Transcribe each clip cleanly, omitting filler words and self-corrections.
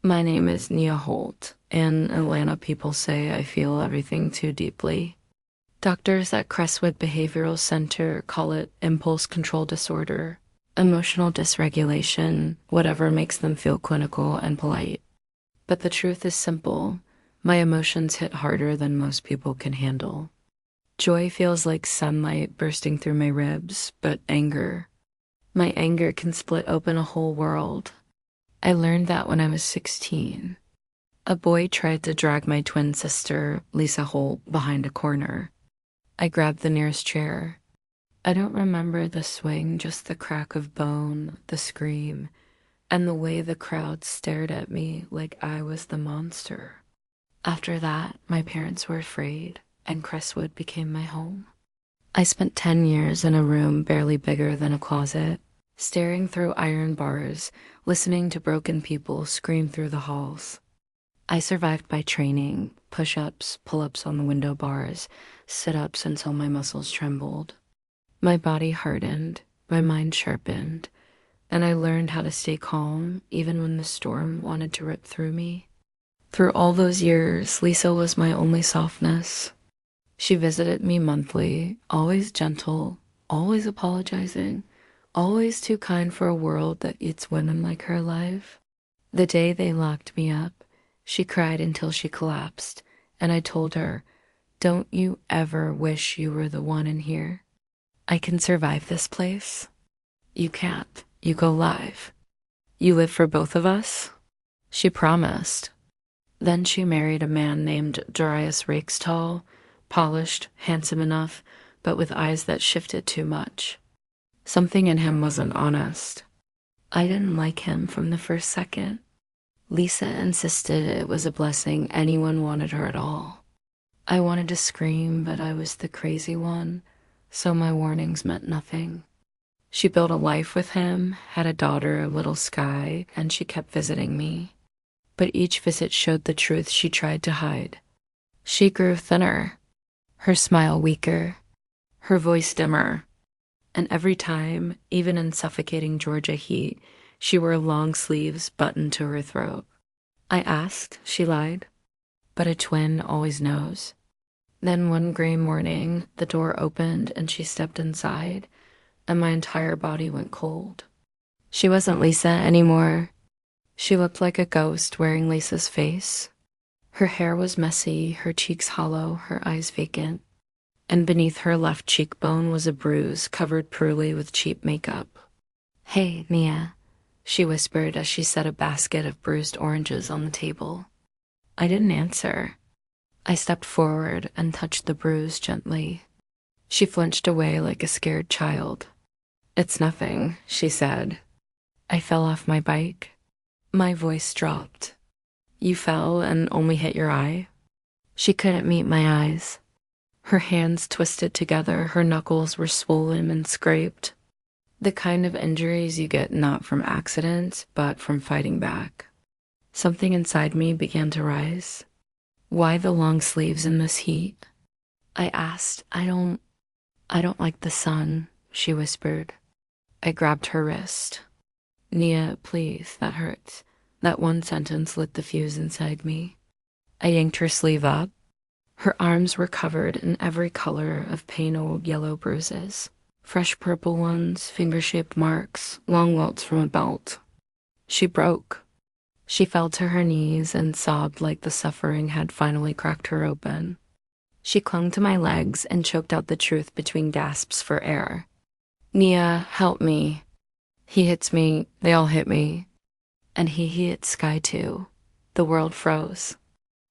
My name is Nia Holt. In Atlanta, people say I feel everything too deeply. Doctors at Crestwood Behavioral Center call it impulse control disorder, emotional dysregulation, whatever makes them feel clinical and polite. But the truth is simple. My emotions hit harder than most people can handle. Joy feels like sunlight bursting through my ribs, but my anger can split open a whole world. I learned that when I was 16. A boy tried to drag my twin sister, Lisa Holt, behind a corner. I grabbed the nearest chair. I don't remember the swing, just the crack of bone, the scream, and the way the crowd stared at me like I was the monster. After that, my parents were afraid, and Crestwood became my home. I spent 10 years in a room barely bigger than a closet, staring through iron bars, listening to broken people scream through the halls. I survived by training, push-ups, pull-ups on the window bars, sit-ups until my muscles trembled. My body hardened, my mind sharpened, and I learned how to stay calm even when the storm wanted to rip through me. Through all those years, Lisa was my only softness. She visited me monthly, always gentle, always apologizing, always too kind for a world that eats women like her alive. The day they locked me up, she cried until she collapsed, and I told her, "Don't you ever wish you were the one in here? I can survive this place. You can't. You go live. You live for both of us?" She promised. Then she married a man named Darius Rakestall, polished, handsome enough, but with eyes that shifted too much. Something in him wasn't honest. I didn't like him from the first second. Lisa insisted it was a blessing anyone wanted her at all. I wanted to scream, but I was the crazy one, so my warnings meant nothing. She built a life with him, had a daughter, a little Sky, and she kept visiting me. But each visit showed the truth she tried to hide. She grew thinner, her smile weaker, her voice dimmer. And every time, even in suffocating Georgia heat, she wore long sleeves buttoned to her throat. I asked, she lied. But a twin always knows. Then one gray morning, the door opened and she stepped inside, and my entire body went cold. She wasn't Lisa anymore. She looked like a ghost wearing Lisa's face. Her hair was messy, her cheeks hollow, her eyes vacant. And beneath her left cheekbone was a bruise covered poorly with cheap makeup. "Hey, Nia," she whispered as she set a basket of bruised oranges on the table. I didn't answer. I stepped forward and touched the bruise gently. She flinched away like a scared child. "It's nothing," she said. I fell off my bike. My voice dropped. "You fell and only hit your eye?" She couldn't meet my eyes. Her hands twisted together, her knuckles were swollen and scraped. The kind of injuries you get not from accidents, but from fighting back. Something inside me began to rise. "Why the long sleeves in this heat?" I asked. I don't like the sun," she whispered. I grabbed her wrist. "Nia, please, that hurts." That one sentence lit the fuse inside me. I yanked her sleeve up. Her arms were covered in every color of pain-old yellow bruises. Fresh purple ones, finger-shaped marks, long welts from a belt. She broke. She fell to her knees and sobbed like the suffering had finally cracked her open. She clung to my legs and choked out the truth between gasps for air. "Nia, help me. He hits me, they all hit me." And he hit Sky too. The world froze.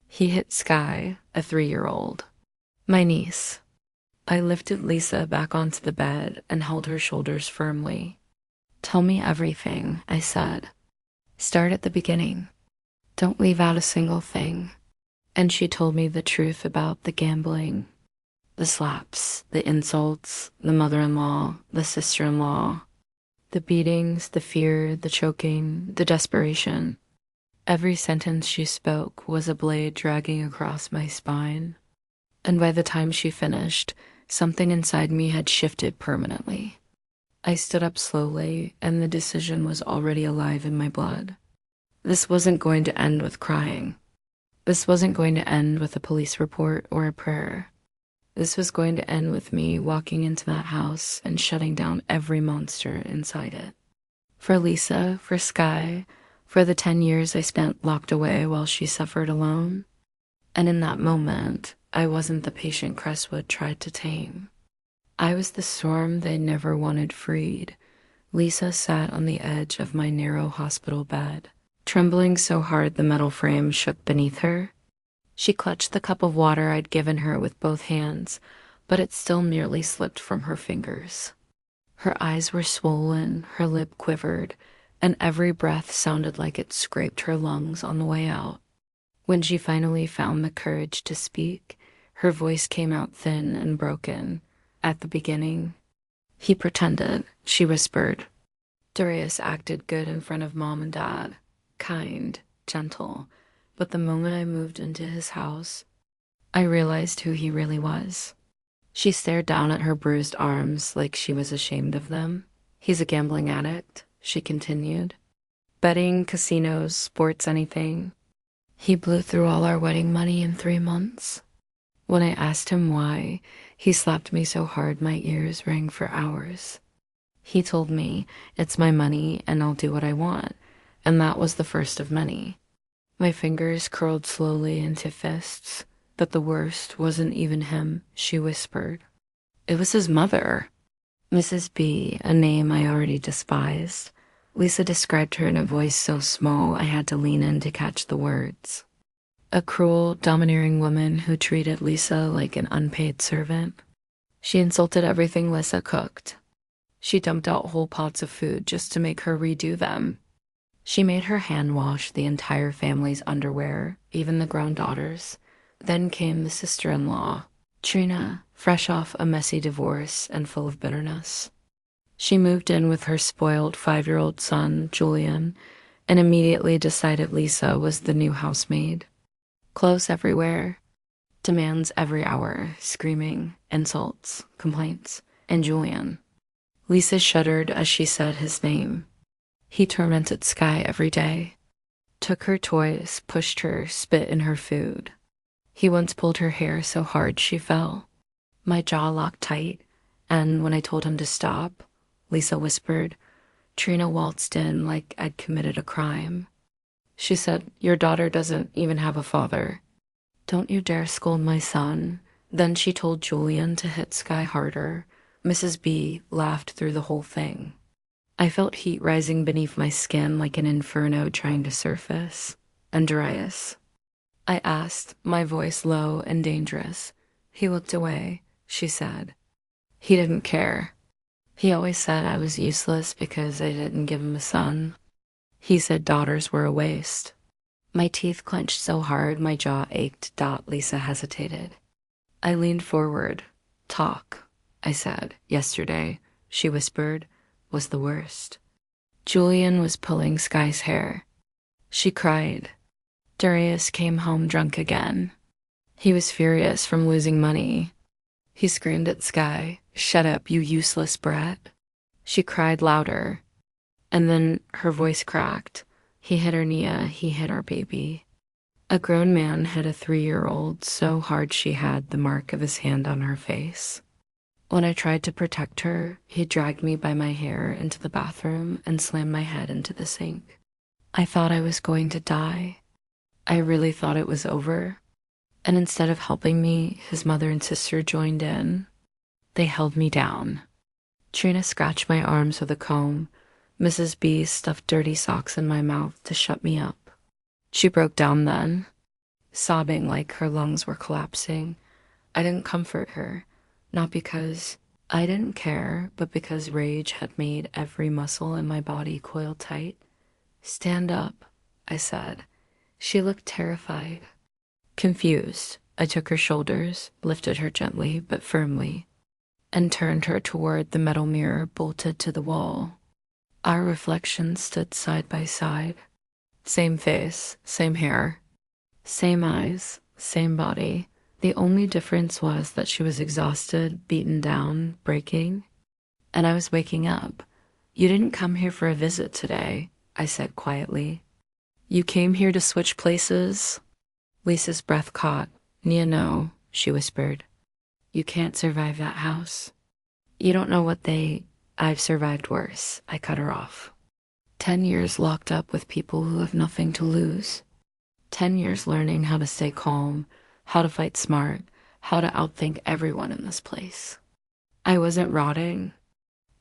He hit Sky, a 3-year-old. My niece. I lifted Lisa back onto the bed and held her shoulders firmly. "Tell me everything," I said. "Start at the beginning. Don't leave out a single thing." And she told me the truth about the gambling, the slaps, the insults, the mother-in-law, the sister-in-law, the beatings, the fear, the choking, the desperation. Every sentence she spoke was a blade dragging across my spine. And by the time she finished, something inside me had shifted permanently. I stood up slowly, and the decision was already alive in my blood. This wasn't going to end with crying. This wasn't going to end with a police report or a prayer. This was going to end with me walking into that house and shutting down every monster inside it. For Lisa, for Sky, for the 10 years I spent locked away while she suffered alone. And in that moment, I wasn't the patient Cresswood tried to tame. I was the storm they never wanted freed. Lisa sat on the edge of my narrow hospital bed, trembling so hard the metal frame shook beneath her. She clutched the cup of water I'd given her with both hands, but it still merely slipped from her fingers. Her eyes were swollen, her lip quivered, and every breath sounded like it scraped her lungs on the way out. When she finally found the courage to speak, her voice came out thin and broken. At the beginning, he pretended, she whispered. Darius acted good in front of Mom and Dad, kind, gentle, but the moment I moved into his house, I realized who he really was. She stared down at her bruised arms like she was ashamed of them. He's a gambling addict, she continued. Betting, casinos, sports, anything. He blew through all our wedding money in 3 months. When I asked him why, he slapped me so hard my ears rang for hours. He told me, it's my money and I'll do what I want, and that was the first of many. My fingers curled slowly into fists, but the worst wasn't even him, she whispered. It was his mother. Mrs. B, a name I already despised. Lisa described her in a voice so small I had to lean in to catch the words. A cruel, domineering woman who treated Lisa like an unpaid servant. She insulted everything Lisa cooked. She dumped out whole pots of food just to make her redo them. She made her hand wash the entire family's underwear, even the grown daughters. Then came the sister-in-law, Trina, fresh off a messy divorce and full of bitterness. She moved in with her spoiled 5-year-old son, Julian, and immediately decided Lisa was the new housemaid. Clothes everywhere, demands every hour, screaming, insults, complaints, and Julian. Lisa shuddered as she said his name. He tormented Sky every day, took her toys, pushed her, spit in her food. He once pulled her hair so hard she fell. My jaw locked tight, and when I told him to stop, Lisa whispered, Trina waltzed in like I'd committed a crime. She said, your daughter doesn't even have a father. Don't you dare scold my son. Then she told Julian to hit Sky harder. Mrs. B laughed through the whole thing. I felt heat rising beneath my skin like an inferno trying to surface. And Darius? I asked, my voice low and dangerous. He looked away, she said. He didn't care. He always said I was useless because I didn't give him a son. He said daughters were a waste. My teeth clenched so hard my jaw ached. Lisa hesitated. I leaned forward. Talk, I said. Yesterday, she whispered, was the worst. Julian was pulling Sky's hair. She cried. Darius came home drunk again. He was furious from losing money. He screamed at Sky, shut up, you useless brat. She cried louder. And then her voice cracked. He hit her Nia, he hit our baby. A grown man hit a 3-year-old so hard she had the mark of his hand on her face. When I tried to protect her, he dragged me by my hair into the bathroom and slammed my head into the sink. I thought I was going to die. I really thought it was over. And instead of helping me, his mother and sister joined in. They held me down. Trina scratched my arms with a comb. Mrs. B stuffed dirty socks in my mouth to shut me up. She broke down then, sobbing like her lungs were collapsing. I didn't comfort her, not because I didn't care, but because rage had made every muscle in my body coil tight. Stand up, I said. She looked terrified. Confused, I took her shoulders, lifted her gently but firmly, and turned her toward the metal mirror bolted to the wall. Our reflections stood side by side. Same face, same hair, same eyes, same body. The only difference was that she was exhausted, beaten down, breaking, and I was waking up. You didn't come here for a visit today, I said quietly. You came here to switch places? Lisa's breath caught. Nia, no, she whispered. You can't survive that house. You don't know what I've survived worse. I cut her off. 10 years locked up with people who have nothing to lose. 10 years learning how to stay calm, how to fight smart, how to outthink everyone in this place. I wasn't rotting.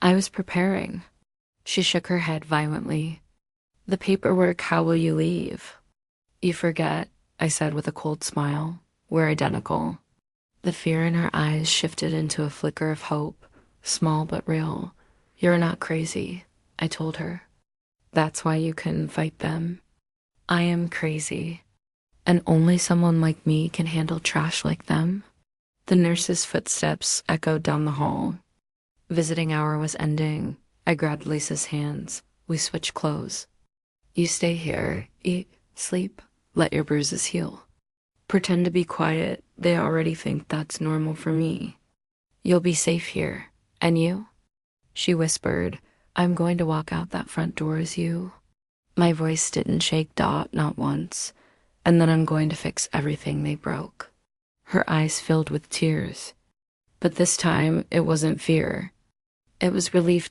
I was preparing. She shook her head violently. The paperwork, how will you leave? You forget, I said with a cold smile. We're identical. The fear in her eyes shifted into a flicker of hope, small but real. You're not crazy, I told her. That's why you couldn't fight them. I am crazy, and only someone like me can handle trash like them. The nurse's footsteps echoed down the hall. Visiting hour was ending. I grabbed Lisa's hands. We switched clothes. You stay here, eat, sleep, let your bruises heal. Pretend to be quiet. They already think that's normal for me. You'll be safe here. And you? She whispered, I'm going to walk out that front door as you. My voice didn't shake not once. And then I'm going to fix everything they broke. Her eyes filled with tears. But this time, it wasn't fear. It was relief.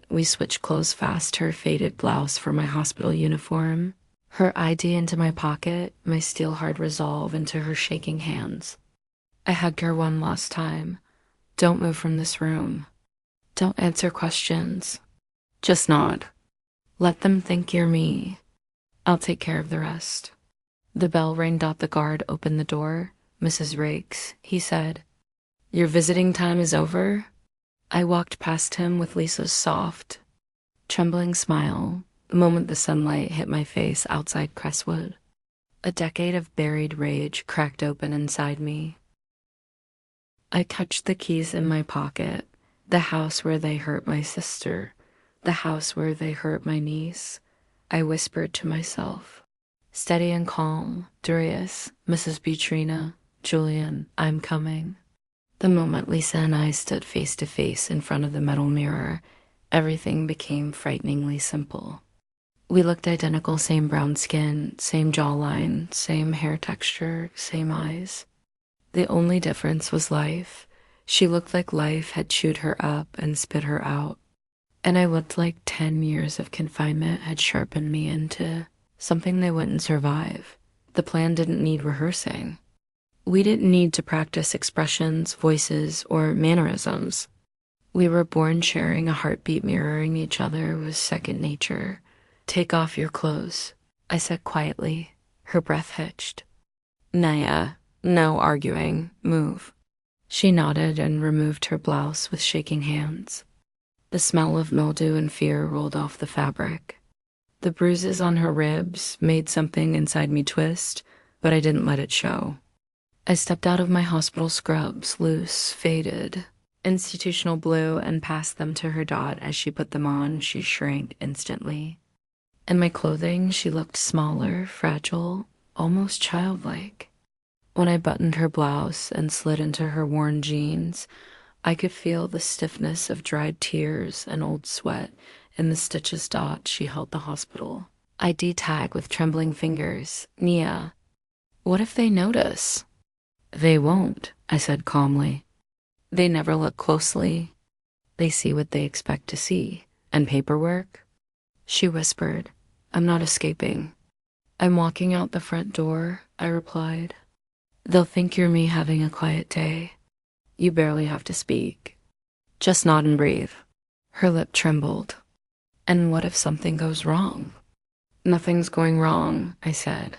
We switched clothes fast, her faded blouse for my hospital uniform, her ID into my pocket, my steel-hard resolve into her shaking hands. I hugged her one last time. Don't move from this room. Don't answer questions. Just nod. Let them think you're me. I'll take care of the rest. The bell rang. The guard opened the door. Mrs. Rakes, he said. Your visiting time is over? I walked past him with Lisa's soft, trembling smile the moment the sunlight hit my face outside Crestwood. A decade of buried rage cracked open inside me. I touched the keys in my pocket, the house where they hurt my sister, the house where they hurt my niece. I whispered to myself, steady and calm, Darius, Mrs. Butrina, Julian, I'm coming. The moment Lisa and I stood face to face in front of the metal mirror, everything became frighteningly simple. We looked identical, same brown skin, same jawline, same hair texture, same eyes. The only difference was life. She looked like life had chewed her up and spit her out. And I looked like 10 years of confinement had sharpened me into something they wouldn't survive. The plan didn't need rehearsing. We didn't need to practice expressions, voices, or mannerisms. We were born sharing a heartbeat, mirroring each other was second nature. Take off your clothes, I said quietly. Her breath hitched. Naya, no arguing, move. She nodded and removed her blouse with shaking hands. The smell of mildew and fear rolled off the fabric. The bruises on her ribs made something inside me twist, but I didn't let it show. I stepped out of my hospital scrubs, loose, faded, institutional blue, and passed them to her. As she put them on, she shrank instantly. In my clothing, she looked smaller, fragile, almost childlike. When I buttoned her blouse and slid into her worn jeans, I could feel the stiffness of dried tears and old sweat in the stitches. She held the hospital ID tag with trembling fingers. Nia, what if they notice? They won't, I said calmly. They never look closely. They see what they expect to see. And paperwork? She whispered, I'm not escaping. I'm walking out the front door, I replied. They'll think you're me having a quiet day. You barely have to speak. Just nod and breathe. Her lip trembled. And what if something goes wrong? Nothing's going wrong, I said.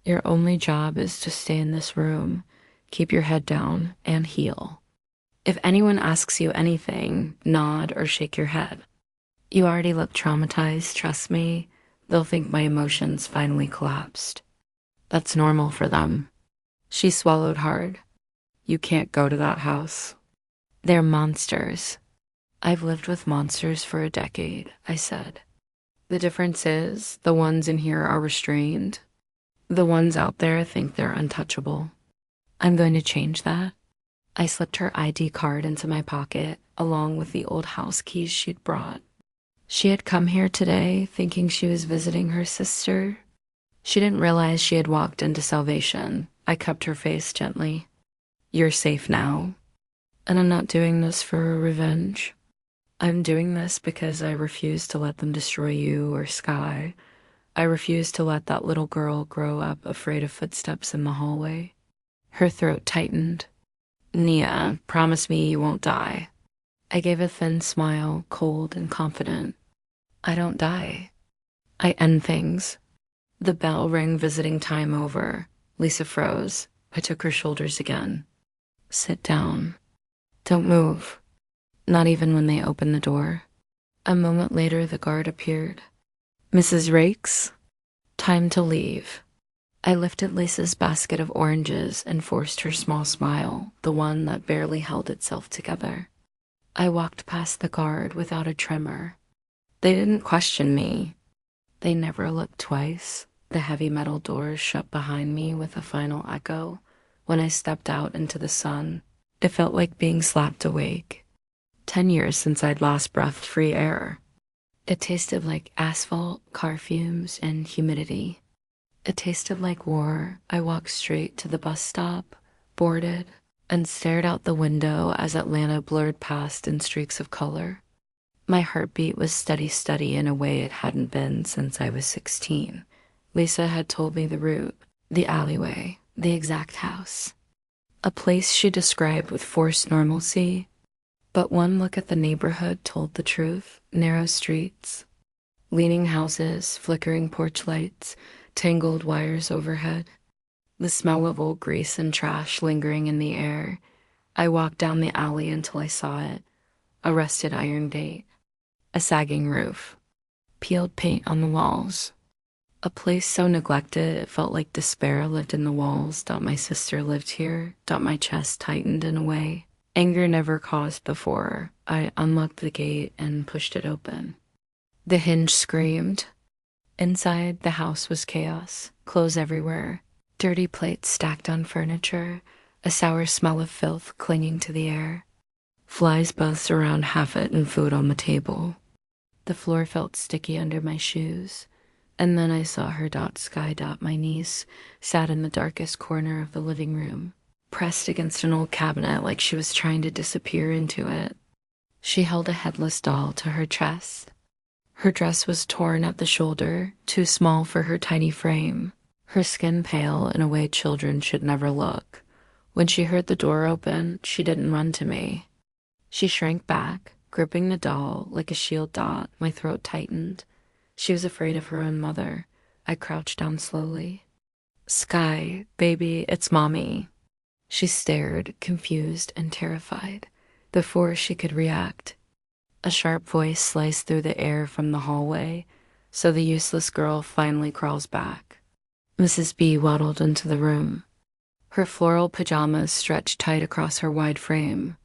Your only job is to stay in this room. Keep your head down and heal. If anyone asks you anything, nod or shake your head. You already look traumatized, trust me. They'll think my emotions finally collapsed. That's normal for them. She swallowed hard. You can't go to that house. They're monsters. I've lived with monsters for a decade, I said. The difference is the ones in here are restrained. The ones out there think they're untouchable. I'm going to change that. I slipped her ID card into my pocket, along with the old house keys she'd brought. She had come here today thinking she was visiting her sister. She didn't realize she had walked into salvation. I cupped her face gently. You're safe now. And I'm not doing this for revenge. I'm doing this because I refuse to let them destroy you or Sky. I refuse to let that little girl grow up afraid of footsteps in the hallway. Her throat tightened. Nia, promise me you won't die. I gave a thin smile, cold and confident. I don't die. I end things. The bell rang, visiting time over. Lisa froze. I took her shoulders again. Sit down. Don't move. Not even when they open the door. A moment later, the guard appeared. Mrs. Rakes? Time to leave. I lifted Lisa's basket of oranges and forced her small smile, the one that barely held itself together. I walked past the guard without a tremor. They didn't question me. They never looked twice. The heavy metal doors shut behind me with a final echo. When I stepped out into the sun, it felt like being slapped awake. 10 years since I'd last breathed free air. It tasted like asphalt, car fumes, and humidity. It tasted like war. I walked straight to the bus stop, boarded, and stared out the window as Atlanta blurred past in streaks of color. My heartbeat was steady in a way it hadn't been since I was 16. Lisa had told me the route, the alleyway, the exact house. A place she described with forced normalcy. But one look at the neighborhood told the truth. Narrow streets, leaning houses, flickering porch lights, tangled wires overhead. The smell of old grease and trash lingering in the air. I walked down the alley until I saw it. A rusted iron gate. A sagging roof. Peeled paint on the walls. A place so neglected it felt like despair lived in the walls. My sister lived here. My chest tightened in a way anger never caused before. I unlocked the gate and pushed it open. The hinge screamed. Inside, the house was chaos. Clothes everywhere. Dirty plates stacked on furniture. A sour smell of filth clinging to the air. Flies buzzed around half it and food on the table. The floor felt sticky under my shoes. And then I saw her. Sky. My niece, sat in the darkest corner of the living room, pressed against an old cabinet like she was trying to disappear into it. She held a headless doll to her chest. Her dress was torn at the shoulder, too small for her tiny frame, her skin pale in a way children should never look. When she heard the door open, she didn't run to me. She shrank back, gripping the doll like a shield. My throat tightened. She was afraid of her own mother. I crouched down slowly. Sky, baby, it's Mommy. She stared, confused and terrified, before she could react. A sharp voice sliced through the air from the hallway, so the useless girl finally crawls back. Mrs. B waddled into the room. Her floral pajamas stretched tight across her wide frame.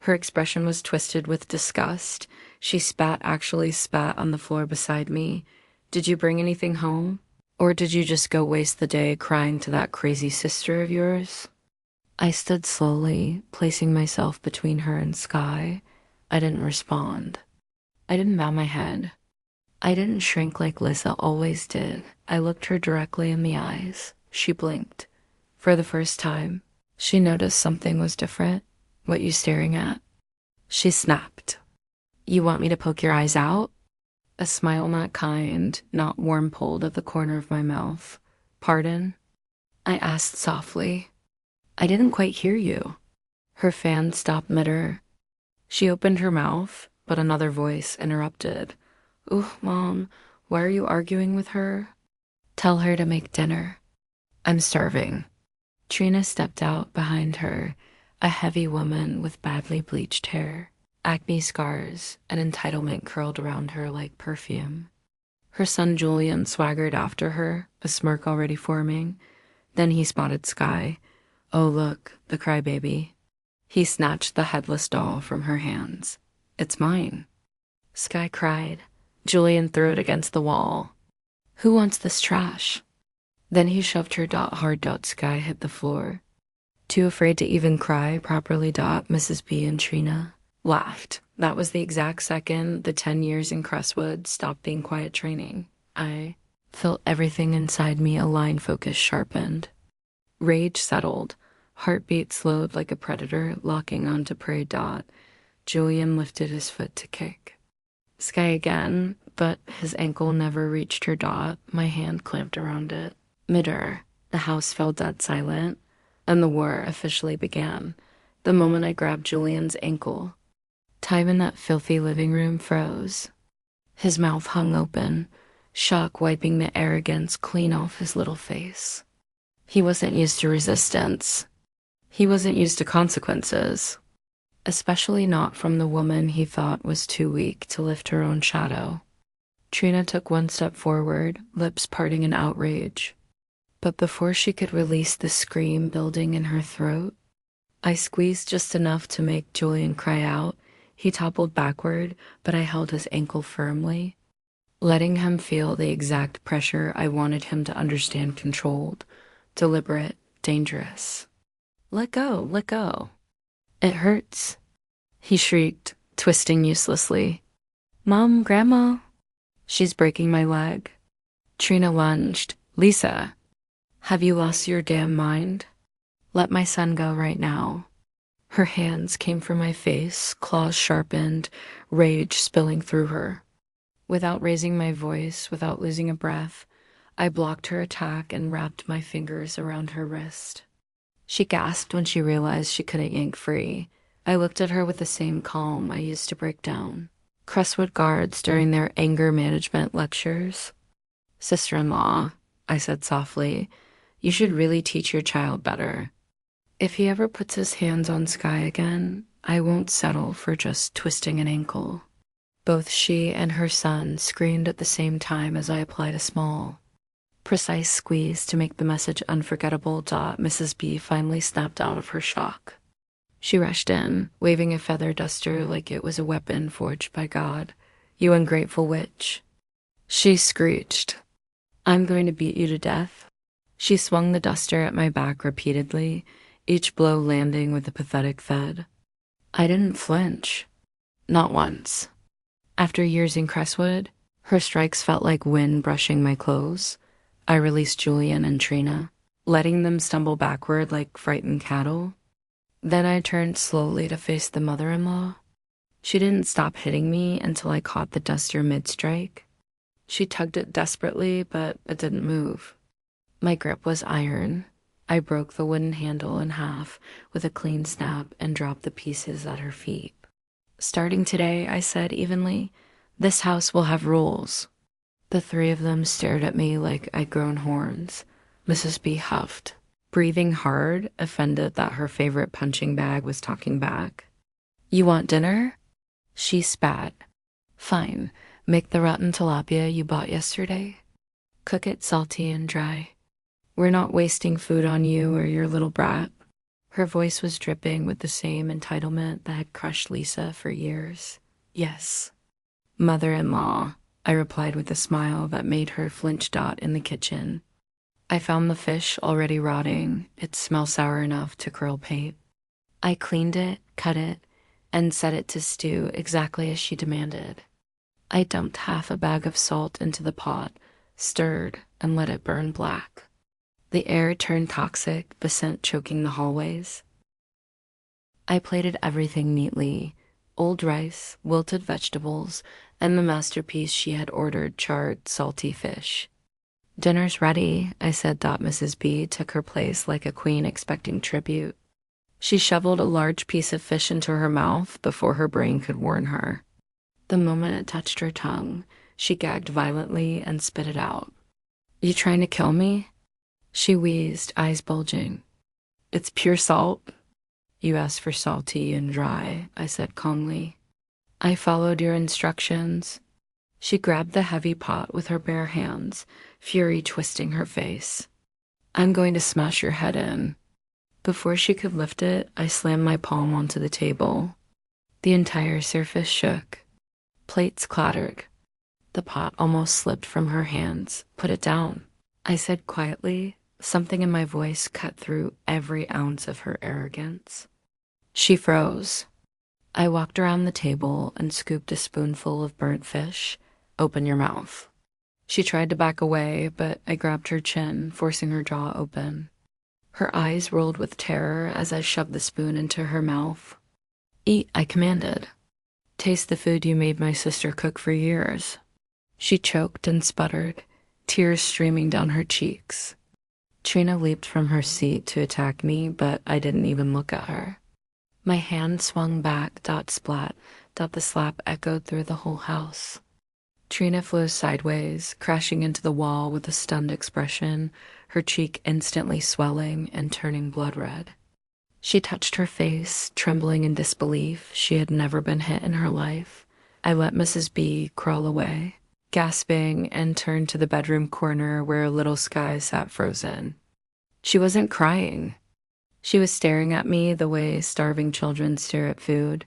Her expression was twisted with disgust. She actually spat on the floor beside me. Did you bring anything home? Or did you just go waste the day crying to that crazy sister of yours? I stood slowly, placing myself between her and Sky. I didn't respond. I didn't bow my head. I didn't shrink like Lisa always did. I looked her directly in the eyes. She blinked. For the first time, she noticed something was different. What you staring at? She snapped. You want me to poke your eyes out? A smile not kind, not warm pulled at the corner of my mouth. Pardon? I asked softly. I didn't quite hear you. Her fan stopped mid-air. She opened her mouth, but another voice interrupted. Ooh, Mom, why are you arguing with her? Tell her to make dinner. I'm starving. Trina stepped out behind her, a heavy woman with badly bleached hair, acne scars, and entitlement curled around her like perfume. Her son Julian swaggered after her, a smirk already forming. Then he spotted Sky. Oh, look, the crybaby. He snatched the headless doll from her hands. It's mine. Sky cried. Julian threw it against the wall. Who wants this trash? Then he shoved her hard. Sky hit the floor. Too afraid to even cry properly. Mrs. B and Trina laughed. That was the exact second the 10 years in Crestwood stopped being quiet training. I felt everything inside me, a line focus sharpened. Rage settled, heartbeat slowed like a predator locking onto prey. Julian lifted his foot to kick. Sky again, but his ankle never reached her. My hand clamped around it. Midair, the house fell dead silent, and the war officially began. The moment I grabbed Julian's ankle, time in that filthy living room froze. His mouth hung open, shock wiping the arrogance clean off his little face. He wasn't used to resistance. He wasn't used to consequences, especially not from the woman he thought was too weak to lift her own shadow. Trina took one step forward, lips parting in outrage. But before she could release the scream building in her throat, I squeezed just enough to make Julian cry out. He toppled backward, but I held his ankle firmly, letting him feel the exact pressure I wanted him to understand: controlled, deliberate, dangerous. Let go, let go. It hurts, he shrieked, twisting uselessly. Mom, Grandma. She's breaking my leg. Trina lunged. Lisa, have you lost your damn mind? Let my son go right now. Her hands came for my face, claws sharpened, rage spilling through her. Without raising my voice, without losing a breath, I blocked her attack and wrapped my fingers around her wrist. She gasped when she realized she couldn't yank free. I looked at her with the same calm I used to break down Crestwood guards during their anger management lectures. Sister-in-law, I said softly, you should really teach your child better. If he ever puts his hands on Sky again, I won't settle for just twisting an ankle. Both she and her son screamed at the same time as I applied a small, precise squeeze to make the message unforgettable. Mrs. B finally snapped out of her shock. She rushed in, waving a feather duster like it was a weapon forged by God. You ungrateful witch. She screeched. I'm going to beat you to death. She swung the duster at my back repeatedly, each blow landing with a pathetic thud. I didn't flinch. Not once. After years in Crestwood, her strikes felt like wind brushing my clothes. I released Julian and Trina, letting them stumble backward like frightened cattle. Then I turned slowly to face the mother-in-law. She didn't stop hitting me until I caught the duster mid-strike. She tugged it desperately, but it didn't move. My grip was iron. I broke the wooden handle in half with a clean snap and dropped the pieces at her feet. Starting today, I said evenly, this house will have rules. The three of them stared at me like I'd grown horns. Mrs. B huffed, breathing hard, offended that her favorite punching bag was talking back. You want dinner? She spat. Fine, make the rotten tilapia you bought yesterday. Cook it salty and dry. We're not wasting food on you or your little brat. Her voice was dripping with the same entitlement that had crushed Lisa for years. Yes. Mother-in-law, I replied with a smile that made her flinch. In the kitchen, I found the fish already rotting. It smelled sour enough to curl paint. I cleaned it, cut it, and set it to stew exactly as she demanded. I dumped half a bag of salt into the pot, stirred, and let it burn black. The air turned toxic, the scent choking the hallways. I plated everything neatly: old rice, wilted vegetables, and the masterpiece she had ordered: charred, salty fish. Dinner's ready, I said. Mrs. B took her place like a queen expecting tribute. She shoveled a large piece of fish into her mouth before her brain could warn her. The moment it touched her tongue, she gagged violently and spit it out. You trying to kill me? She wheezed, eyes bulging. It's pure salt. You asked for salty and dry, I said calmly. I followed your instructions. She grabbed the heavy pot with her bare hands, fury twisting her face. I'm going to smash your head in. Before she could lift it, I slammed my palm onto the table. The entire surface shook. Plates clattered. The pot almost slipped from her hands. Put it down, I said quietly. Something in my voice cut through every ounce of her arrogance. She froze. I walked around the table and scooped a spoonful of burnt fish. Open your mouth. She tried to back away, but I grabbed her chin, forcing her jaw open. Her eyes rolled with terror as I shoved the spoon into her mouth. "Eat," I commanded. "Taste the food you made my sister cook for years." She choked and sputtered, tears streaming down her cheeks. Trina leaped from her seat to attack me, but I didn't even look at her. My hand swung back, dot splat, dot the slap echoed through the whole house. Trina flew sideways, crashing into the wall with a stunned expression, her cheek instantly swelling and turning blood red. She touched her face, trembling in disbelief. She had never been hit in her life. I let Mrs. B crawl away, gasping, and turned to the bedroom corner where little Sky sat frozen. She wasn't crying. She was staring at me the way starving children stare at food.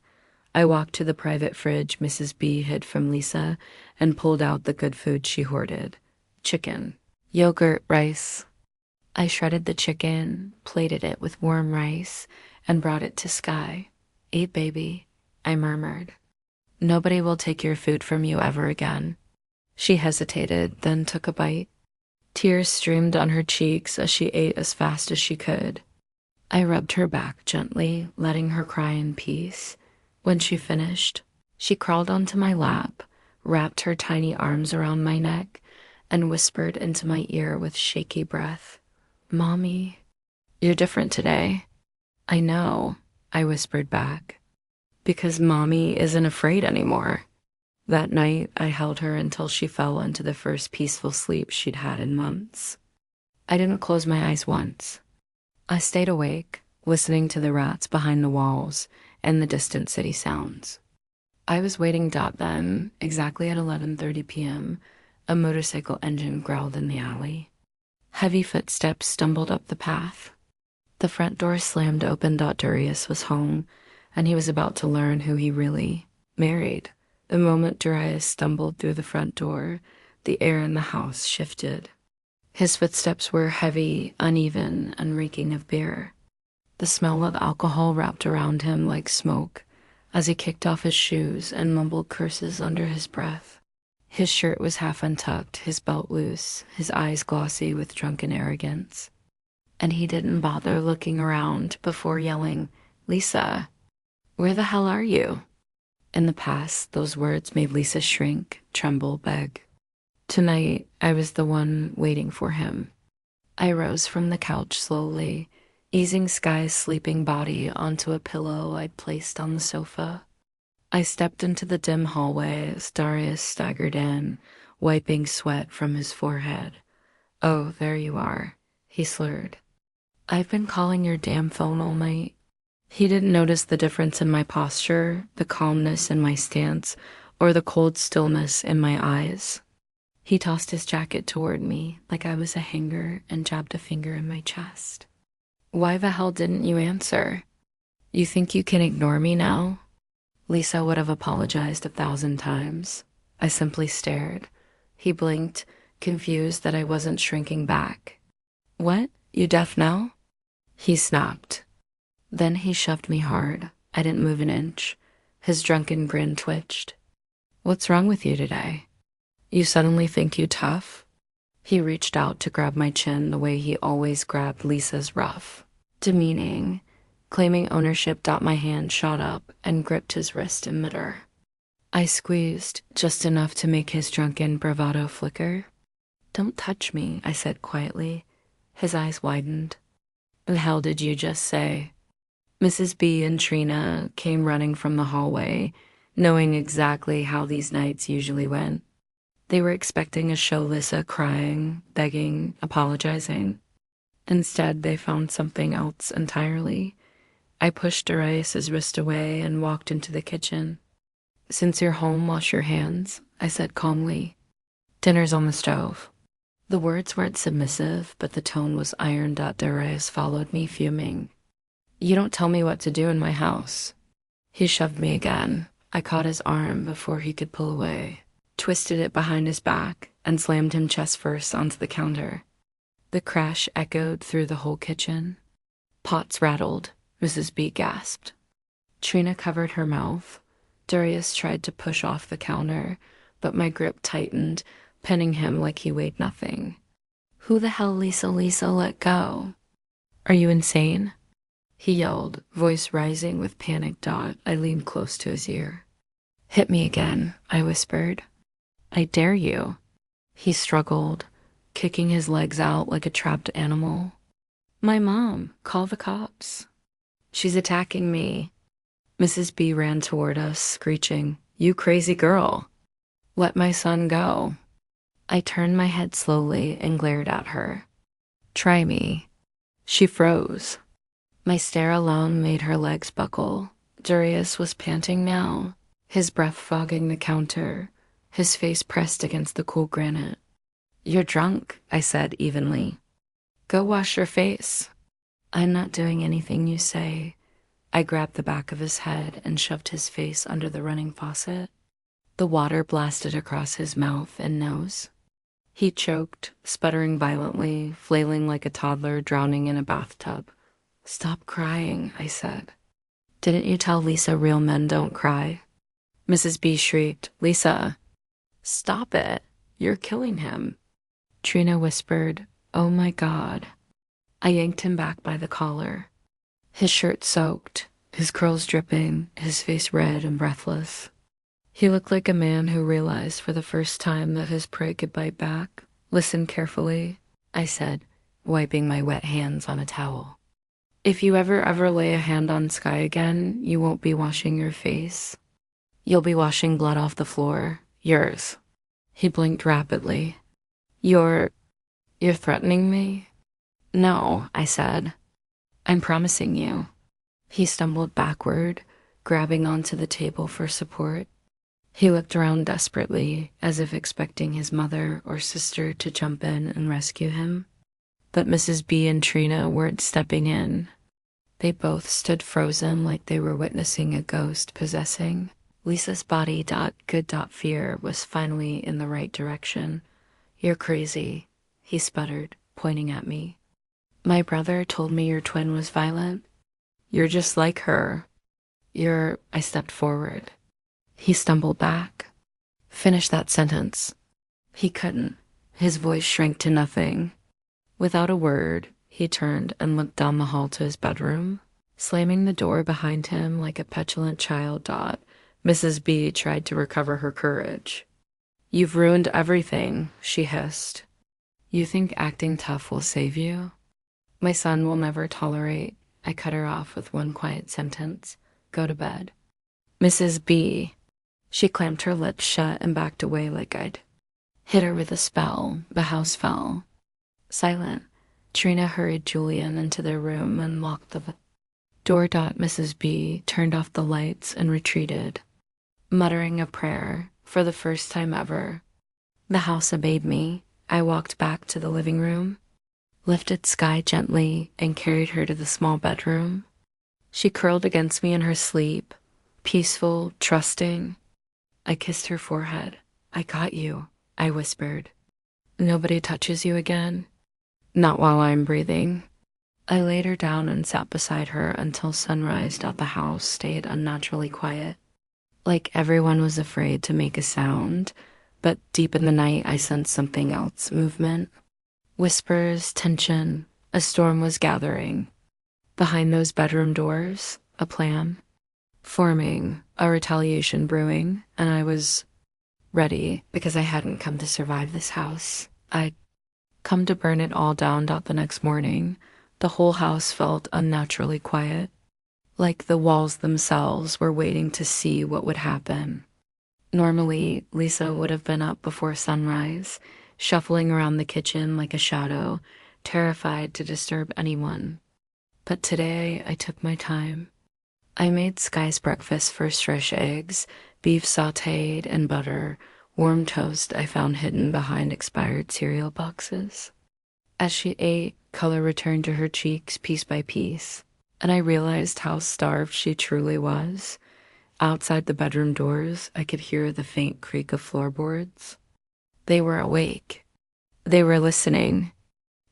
I walked to the private fridge Mrs. B hid from Lisa and pulled out the good food she hoarded. Chicken, yogurt, rice. I shredded the chicken, plated it with warm rice, and brought it to Sky. "Eat, baby," I murmured. "Nobody will take your food from you ever again." She hesitated, then took a bite. Tears streamed down her cheeks as she ate as fast as she could. I rubbed her back gently, letting her cry in peace. When she finished, she crawled onto my lap, wrapped her tiny arms around my neck, and whispered into my ear with shaky breath, "Mommy, you're different today." "I know," I whispered back, "because Mommy isn't afraid anymore." That night, I held her until she fell into the first peaceful sleep she'd had in months. I didn't close my eyes once. I stayed awake, listening to the rats behind the walls and the distant city sounds. I was waiting. Then, exactly at 11:30 p.m., a motorcycle engine growled in the alley. Heavy footsteps stumbled up the path. The front door slammed open. Darius was home, and he was about to learn who he really married. The moment Darius stumbled through the front door, the air in the house shifted. His footsteps were heavy, uneven, and reeking of beer. The smell of alcohol wrapped around him like smoke as he kicked off his shoes and mumbled curses under his breath. His shirt was half untucked, his belt loose, his eyes glossy with drunken arrogance. And he didn't bother looking around before yelling, "Lisa, where the hell are you?" In the past, those words made Lisa shrink, tremble, beg. Tonight, I was the one waiting for him. I rose from the couch slowly, easing Sky's sleeping body onto a pillow I'd placed on the sofa. I stepped into the dim hallway as Darius staggered in, wiping sweat from his forehead. "Oh, there you are," he slurred. "I've been calling your damn phone all night." He didn't notice the difference in my posture, the calmness in my stance, or the cold stillness in my eyes. He tossed his jacket toward me like I was a hanger and jabbed a finger in my chest. "Why the hell didn't you answer? You think you can ignore me now?" Lisa would have apologized 1,000 times. I simply stared. He blinked, confused that I wasn't shrinking back. "What? You deaf now?" He snapped. Then he shoved me hard. I didn't move an inch. His drunken grin twitched. "What's wrong with you today? You suddenly think you tough?" He reached out to grab my chin the way he always grabbed Lisa's, rough, demeaning, claiming ownership. My hand shot up and gripped his wrist in midair. I squeezed just enough to make his drunken bravado flicker. "Don't touch me," I said quietly. His eyes widened. "The hell did you just say?" Mrs. B and Trina came running from the hallway, knowing exactly how these nights usually went. They were expecting to show Lisa crying, begging, apologizing. Instead, they found something else entirely. I pushed Darius's wrist away and walked into the kitchen. "Since you're home, wash your hands," I said calmly. "Dinner's on the stove." The words weren't submissive, but the tone was iron. Darius followed me, fuming. "You don't tell me what to do in my house." He shoved me again. I caught his arm before he could pull away, twisted it behind his back, and slammed him chest first onto the counter. The crash echoed through the whole kitchen. Pots rattled. Mrs. B gasped. Trina covered her mouth. Darius tried to push off the counter, but my grip tightened, pinning him like he weighed nothing. Who the hell, Lisa, let go? Are you insane? He yelled, voice rising with panic. I leaned close to his ear. Hit me again, I whispered. I dare you. He struggled, kicking his legs out like a trapped animal. My mom, call the cops. She's attacking me. Mrs. B ran toward us, screeching, You crazy girl. Let my son go. I turned my head slowly and glared at her. Try me. She froze. My stare alone made her legs buckle. Darius was panting now, his breath fogging the counter, his face pressed against the cool granite. You're drunk, I said evenly. Go wash your face. I'm not doing anything you say. I grabbed the back of his head and shoved his face under the running faucet. The water blasted across his mouth and nose. He choked, sputtering violently, flailing like a toddler drowning in a bathtub. Stop crying, I said. Didn't you tell Lisa real men don't cry? Mrs. B shrieked, Lisa, stop it. You're killing him. Trina whispered, Oh my God. I yanked him back by the collar. His shirt soaked, his curls dripping, his face red and breathless. He looked like a man who realized for the first time that his prey could bite back. Listen carefully, I said, wiping my wet hands on a towel. If you ever lay a hand on Sky again, you won't be washing your face. You'll be washing blood off the floor. Yours. He blinked rapidly. You're threatening me? No, I said. I'm promising you. He stumbled backward, grabbing onto the table for support. He looked around desperately, as if expecting his mother or sister to jump in and rescue him. But Mrs. B and Trina weren't stepping in. They both stood frozen like they were witnessing a ghost possessing. Lisa's body. Good. Fear was finally in the right direction. You're crazy, he sputtered, pointing at me. My brother told me your twin was violent. You're just like her. I stepped forward. He stumbled back. Finish that sentence. He couldn't. His voice shrank to nothing. Without a word, he turned and looked down the hall to his bedroom. Slamming the door behind him like a petulant child. Mrs. B tried to recover her courage. You've ruined everything, she hissed. You think acting tough will save you? My son will never tolerate. I cut her off with one quiet sentence. Go to bed. Mrs. B. She clamped her lips shut and backed away like I'd hit her with a spell. The house fell. Silent. Trina hurried Julian into their room and locked the door. Mrs. B turned off the lights and retreated, muttering a prayer for the first time ever. The house obeyed me. I walked back to the living room, lifted Sky gently, and carried her to the small bedroom. She curled against me in her sleep, peaceful, trusting. I kissed her forehead. I got you, I whispered. Nobody touches you again? Not while I'm breathing. I laid her down and sat beside her until sunrise. The house stayed unnaturally quiet, like everyone was afraid to make a sound, but deep in the night I sensed something else, movement. Whispers, tension, a storm was gathering. Behind those bedroom doors, a plan forming, a retaliation brewing, and I was ready because I hadn't come to survive this house. I'd come to burn it all down. The next morning, the whole house felt unnaturally quiet, like the walls themselves were waiting to see what would happen. Normally, Lisa would have been up before sunrise, shuffling around the kitchen like a shadow, terrified to disturb anyone. But today, I took my time. I made Sky's breakfast: first fresh eggs, beef sautéed in butter, warm toast I found hidden behind expired cereal boxes. As she ate, color returned to her cheeks piece by piece, and I realized how starved she truly was. Outside the bedroom doors, I could hear the faint creak of floorboards. They were awake. They were listening,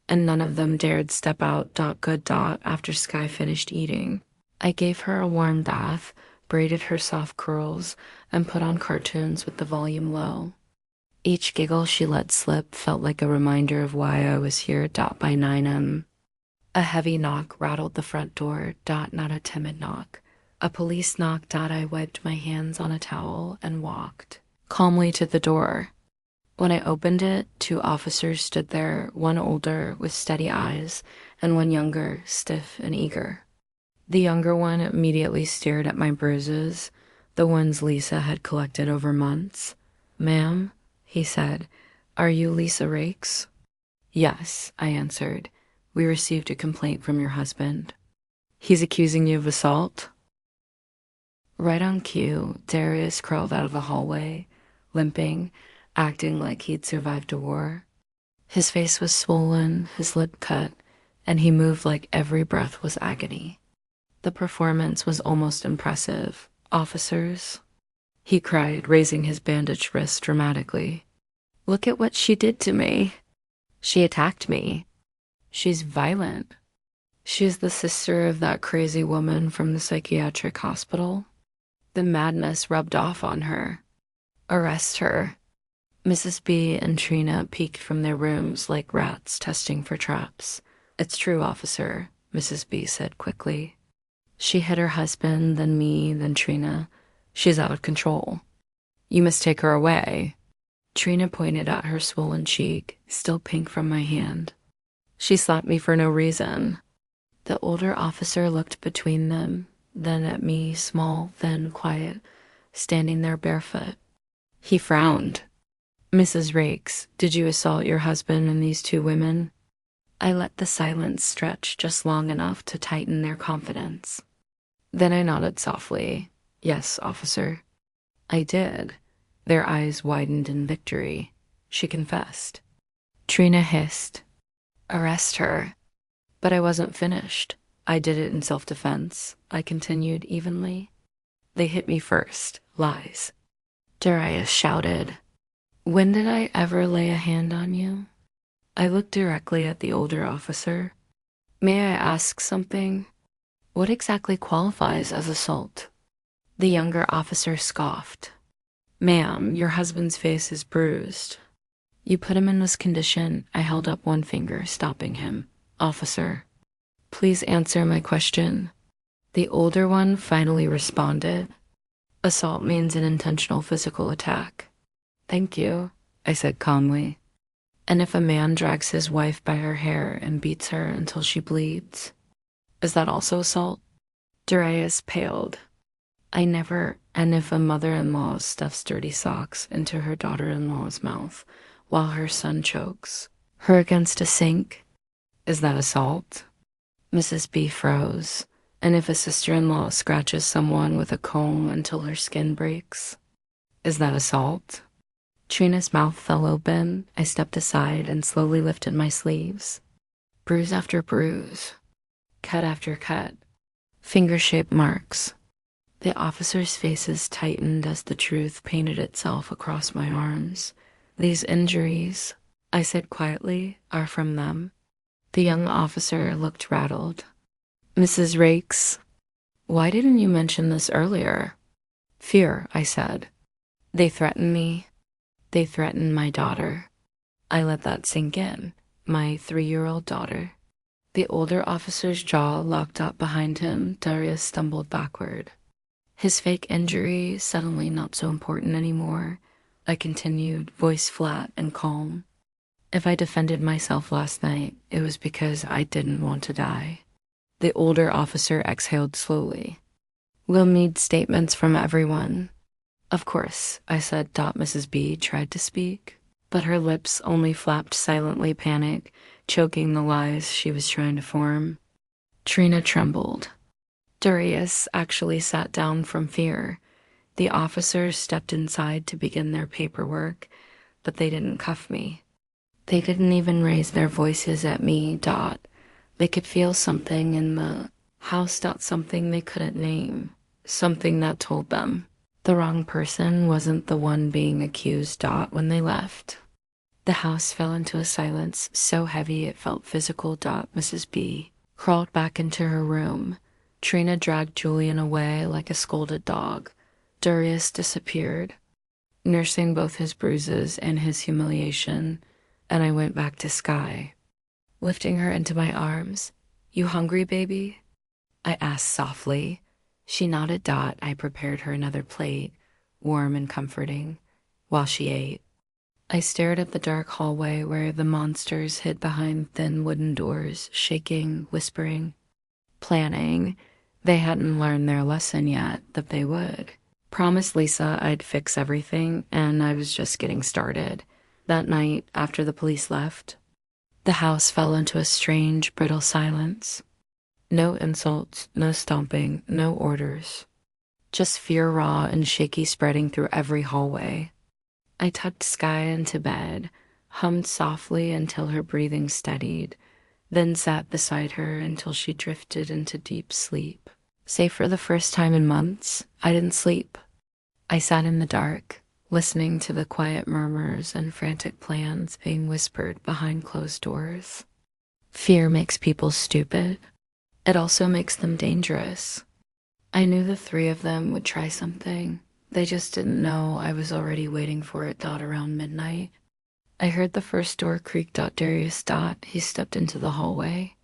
and none of them dared step out. Good. After Sky finished eating, I gave her a warm bath, braided her soft curls, and put on cartoons with the volume low. Each giggle she let slip felt like a reminder of why I was here. By 9 a.m. A heavy knock rattled the front door. Not a timid knock. A police knock. I wiped my hands on a towel and walked calmly to the door. When I opened it, 2 officers stood there, one older with steady eyes, and one younger, stiff and eager. The younger one immediately stared at my bruises, the ones Lisa had collected over months. "Ma'am," he said, "are you Lisa Rakes?" "Yes," I answered. "We received a complaint from your husband." "He's accusing you of assault?" Right on cue, Darius crawled out of the hallway, limping, acting like he'd survived a war. His face was swollen, his lip cut, and he moved like every breath was agony. The performance was almost impressive. "Officers," he cried, raising his bandaged wrist dramatically. "Look at what she did to me. She attacked me. She's violent. She's the sister of that crazy woman from the psychiatric hospital. The madness rubbed off on her. Arrest her." Mrs. B and Trina peeked from their rooms like rats testing for traps. "It's true, officer," Mrs. B said quickly. "She hit her husband, then me, then Trina. She's out of control. You must take her away." Trina pointed at her swollen cheek, still pink from my hand. "She slapped me for no reason." The older officer looked between them, then at me, small, thin, quiet, standing there barefoot. He frowned. "Mrs. Rakes, did you assault your husband and these 2 women?" I let the silence stretch just long enough to tighten their confidence. Then I nodded softly. "Yes, officer." I did. Their eyes widened in victory. She confessed. Trina hissed, "Arrest her." But I wasn't finished. "I did it in self-defense," I continued evenly. "They hit me first. Lies." Darius shouted, "When did I ever lay a hand on you?" I looked directly at the older officer. "May I ask something? What exactly qualifies as assault?" The younger officer scoffed. "Ma'am, your husband's face is bruised. You put him in this condition." I held up one finger, stopping him. "Officer, please answer my question." The older one finally responded. "Assault means an intentional physical attack." "Thank you," I said calmly. "And if a man drags his wife by her hair and beats her until she bleeds, is that also assault?" Darius paled. And if a mother-in-law stuffs dirty socks into her daughter-in-law's mouth while her son chokes her against a sink, is that assault?" Mrs. B froze. "And if a sister-in-law scratches someone with a comb until her skin breaks, is that assault?" Trina's mouth fell open. I stepped aside and slowly lifted my sleeves. Bruise after bruise, cut after cut, finger-shaped marks. The officers' faces tightened as the truth painted itself across my arms. "These injuries," I said quietly, "are from them." The young officer looked rattled. "Mrs. Rakes, why didn't you mention this earlier?" "Fear," I said. "They threatened me. They threatened my daughter." I let that sink in. My 3-year-old daughter. The older officer's jaw locked up behind him. Darius stumbled backward. His fake injury suddenly not so important anymore. I continued, voice flat and calm. "If I defended myself last night, it was because I didn't want to die." The older officer exhaled slowly. "We'll need statements from everyone." "Of course," I said. Mrs. B tried to speak, but her lips only flapped silently, panic, choking the lies she was trying to form. Trina trembled. Darius actually sat down from fear. The officers stepped inside to begin their paperwork, but they didn't cuff me. They didn't even raise their voices at me. They could feel something in the house. Something they couldn't name. Something that told them the wrong person wasn't the one being accused. When they left, the house fell into a silence so heavy it felt physical. Mrs. B crawled back into her room. Trina dragged Julian away like a scolded dog. Darius disappeared. nursing both his bruises and his humiliation, and I went back to Sky, lifting her into my arms. "You hungry, baby?" I asked softly. She nodded. I prepared her another plate, warm and comforting, while she ate. I stared at the dark hallway where the monsters hid behind thin wooden doors, shaking, whispering, planning. They hadn't learned their lesson yet, that they would. Promised Lisa I'd fix everything, and I was just getting started. That night, after the police left, the house fell into a strange, brittle silence. No insults, no stomping, no orders. Just fear raw and shaky spreading through every hallway. I tucked Sky into bed, hummed softly until her breathing steadied, then sat beside her until she drifted into deep sleep. Save for the first time in months, I didn't sleep. I sat in the dark, listening to the quiet murmurs and frantic plans being whispered behind closed doors. Fear makes people stupid. It also makes them dangerous. I knew the three of them would try something. They just didn't know I was already waiting for it. Around midnight, I heard the first door creak. Darius. He stepped into the hallway,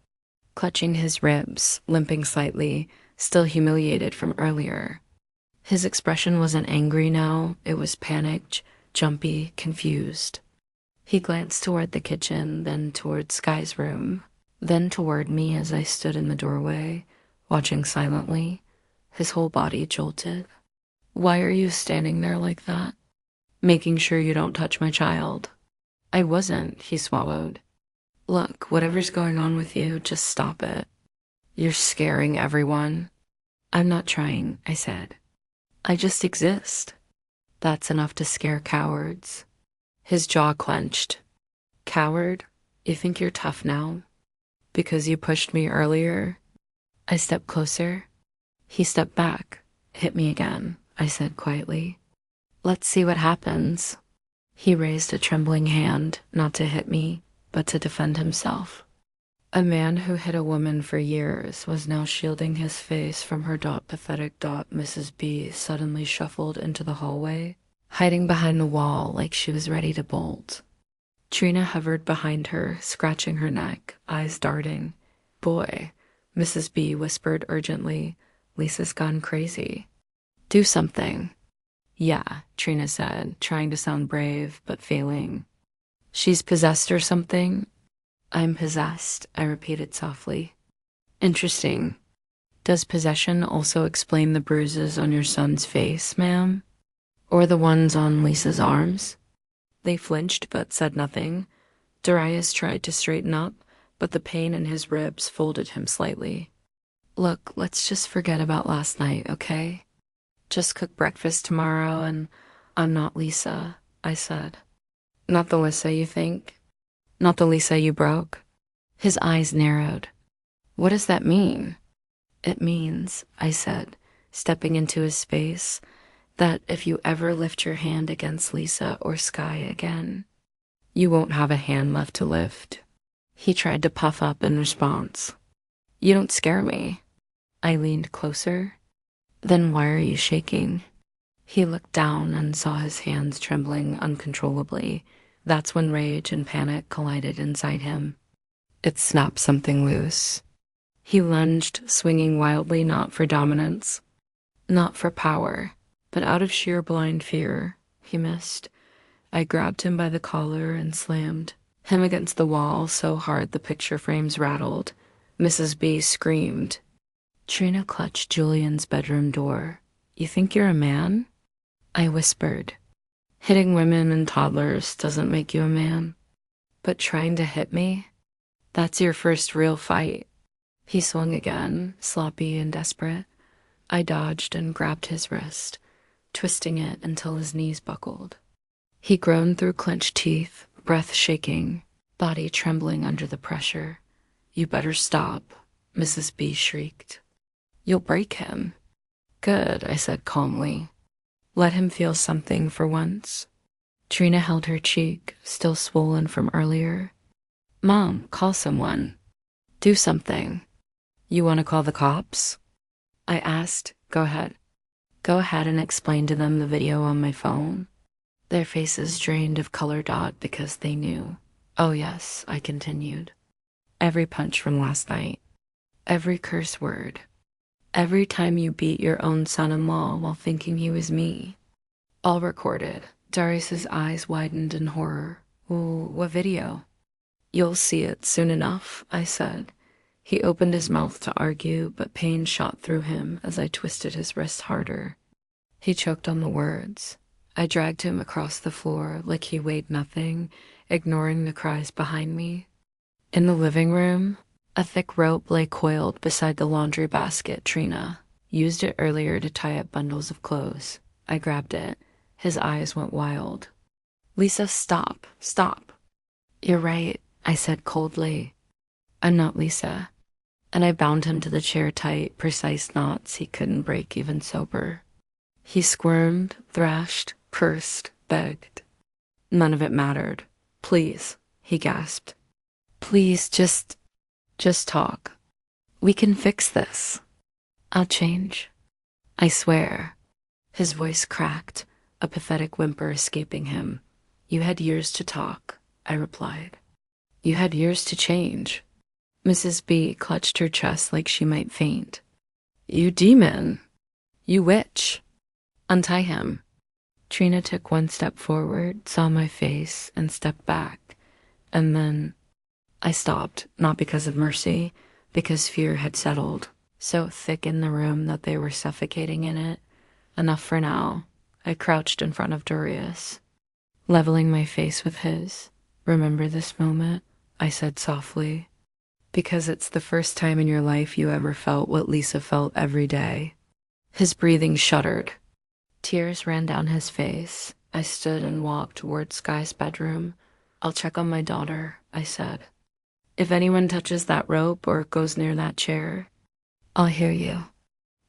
clutching his ribs, limping slightly, still humiliated from earlier. His expression wasn't angry now. It was panicked, jumpy, confused. He glanced toward the kitchen, then toward Sky's room, then toward me as I stood in the doorway, watching silently. His whole body jolted. "Why are you standing there like that? Making sure you don't touch my child." "I wasn't," he swallowed. "Look, whatever's going on with you, just stop it. You're scaring everyone." "I'm not trying," I said. "I just exist." "That's enough to scare cowards." His jaw clenched. "Coward? You think you're tough now? Because you pushed me earlier?" I stepped closer. He stepped back, hit me again. I said quietly, "Let's see what happens." He raised a trembling hand, not to hit me, but to defend himself. A man who hid a woman for years was now shielding his face from her. Pathetic. Mrs. B suddenly shuffled into the hallway, hiding behind the wall like she was ready to bolt. Trina hovered behind her, scratching her neck, eyes darting. "Boy," Mrs. B whispered urgently, "Lisa's gone crazy. Do something." "Yeah," Trina said, trying to sound brave, but failing. "She's possessed or something?" "I'm possessed," I repeated softly. "Interesting. Does possession also explain the bruises on your son's face, ma'am? Or the ones on Lisa's arms?" They flinched but said nothing. Darius tried to straighten up, but the pain in his ribs folded him slightly. "Look, let's just forget about last night, okay? Just cook breakfast tomorrow and I'm not Lisa," I said. "Not the Lisa you think? Not the Lisa you broke?" His eyes narrowed. "What does that mean?" "It means," I said, stepping into his space, "that if you ever lift your hand against Lisa or Sky again, you won't have a hand left to lift." He tried to puff up in response. "You don't scare me." I leaned closer. "Then why are you shaking?" He looked down and saw his hands trembling uncontrollably. That's when rage and panic collided inside him. It snapped something loose. He lunged, swinging wildly, not for dominance, not for power, but out of sheer blind fear. He missed. I grabbed him by the collar and slammed him against the wall so hard the picture frames rattled. Mrs. B screamed. Trina clutched Julian's bedroom door. "You think you're a man?" I whispered. "Hitting women and toddlers doesn't make you a man. But trying to hit me? That's your first real fight." He swung again, sloppy and desperate. I dodged and grabbed his wrist, twisting it until his knees buckled. He groaned through clenched teeth, breath shaking, body trembling under the pressure. "You better stop," Mrs. B shrieked. "You'll break him." "Good," I said calmly. "Let him feel something for once." Trina held her cheek, still swollen from earlier. "Mom, call someone. Do something." "You want to call the cops?" I asked. Go ahead. Go ahead and explain to them the video on my phone." Their faces drained of color. Because they knew. Oh yes, I continued. Every punch from last night. Every curse word. Every time you beat your own son-in-law while thinking he was me. All recorded. Darius's eyes widened in horror. Ooh, what video? You'll see it soon enough, I said. He opened his mouth to argue, but pain shot through him as I twisted his wrist harder. He choked on the words. I dragged him across the floor like he weighed nothing, ignoring the cries behind me. In the living room, a thick rope lay coiled beside the laundry basket Trina used it earlier to tie up bundles of clothes. I grabbed it. His eyes went wild. Lisa, stop. Stop. You're right, I said coldly. I'm not Lisa. And I bound him to the chair tight, precise knots he couldn't break even sober. He squirmed, thrashed, cursed, begged. None of it mattered. Please, he gasped. Please, just talk. We can fix this. I'll change. I swear. His voice cracked, a pathetic whimper escaping him. You had years to talk, I replied. You had years to change. Mrs. B clutched her chest like she might faint. You demon. You witch. Untie him. Trina took one step forward, saw my face, and stepped back. And then I stopped, not because of mercy, because fear had settled, so thick in the room that they were suffocating in it. Enough for now. I crouched in front of Darius, leveling my face with his. Remember this moment? I said softly. Because it's the first time in your life you ever felt what Lisa felt every day. His breathing shuddered. Tears ran down his face. I stood and walked toward Sky's bedroom. I'll check on my daughter, I said. If anyone touches that rope or goes near that chair, I'll hear you.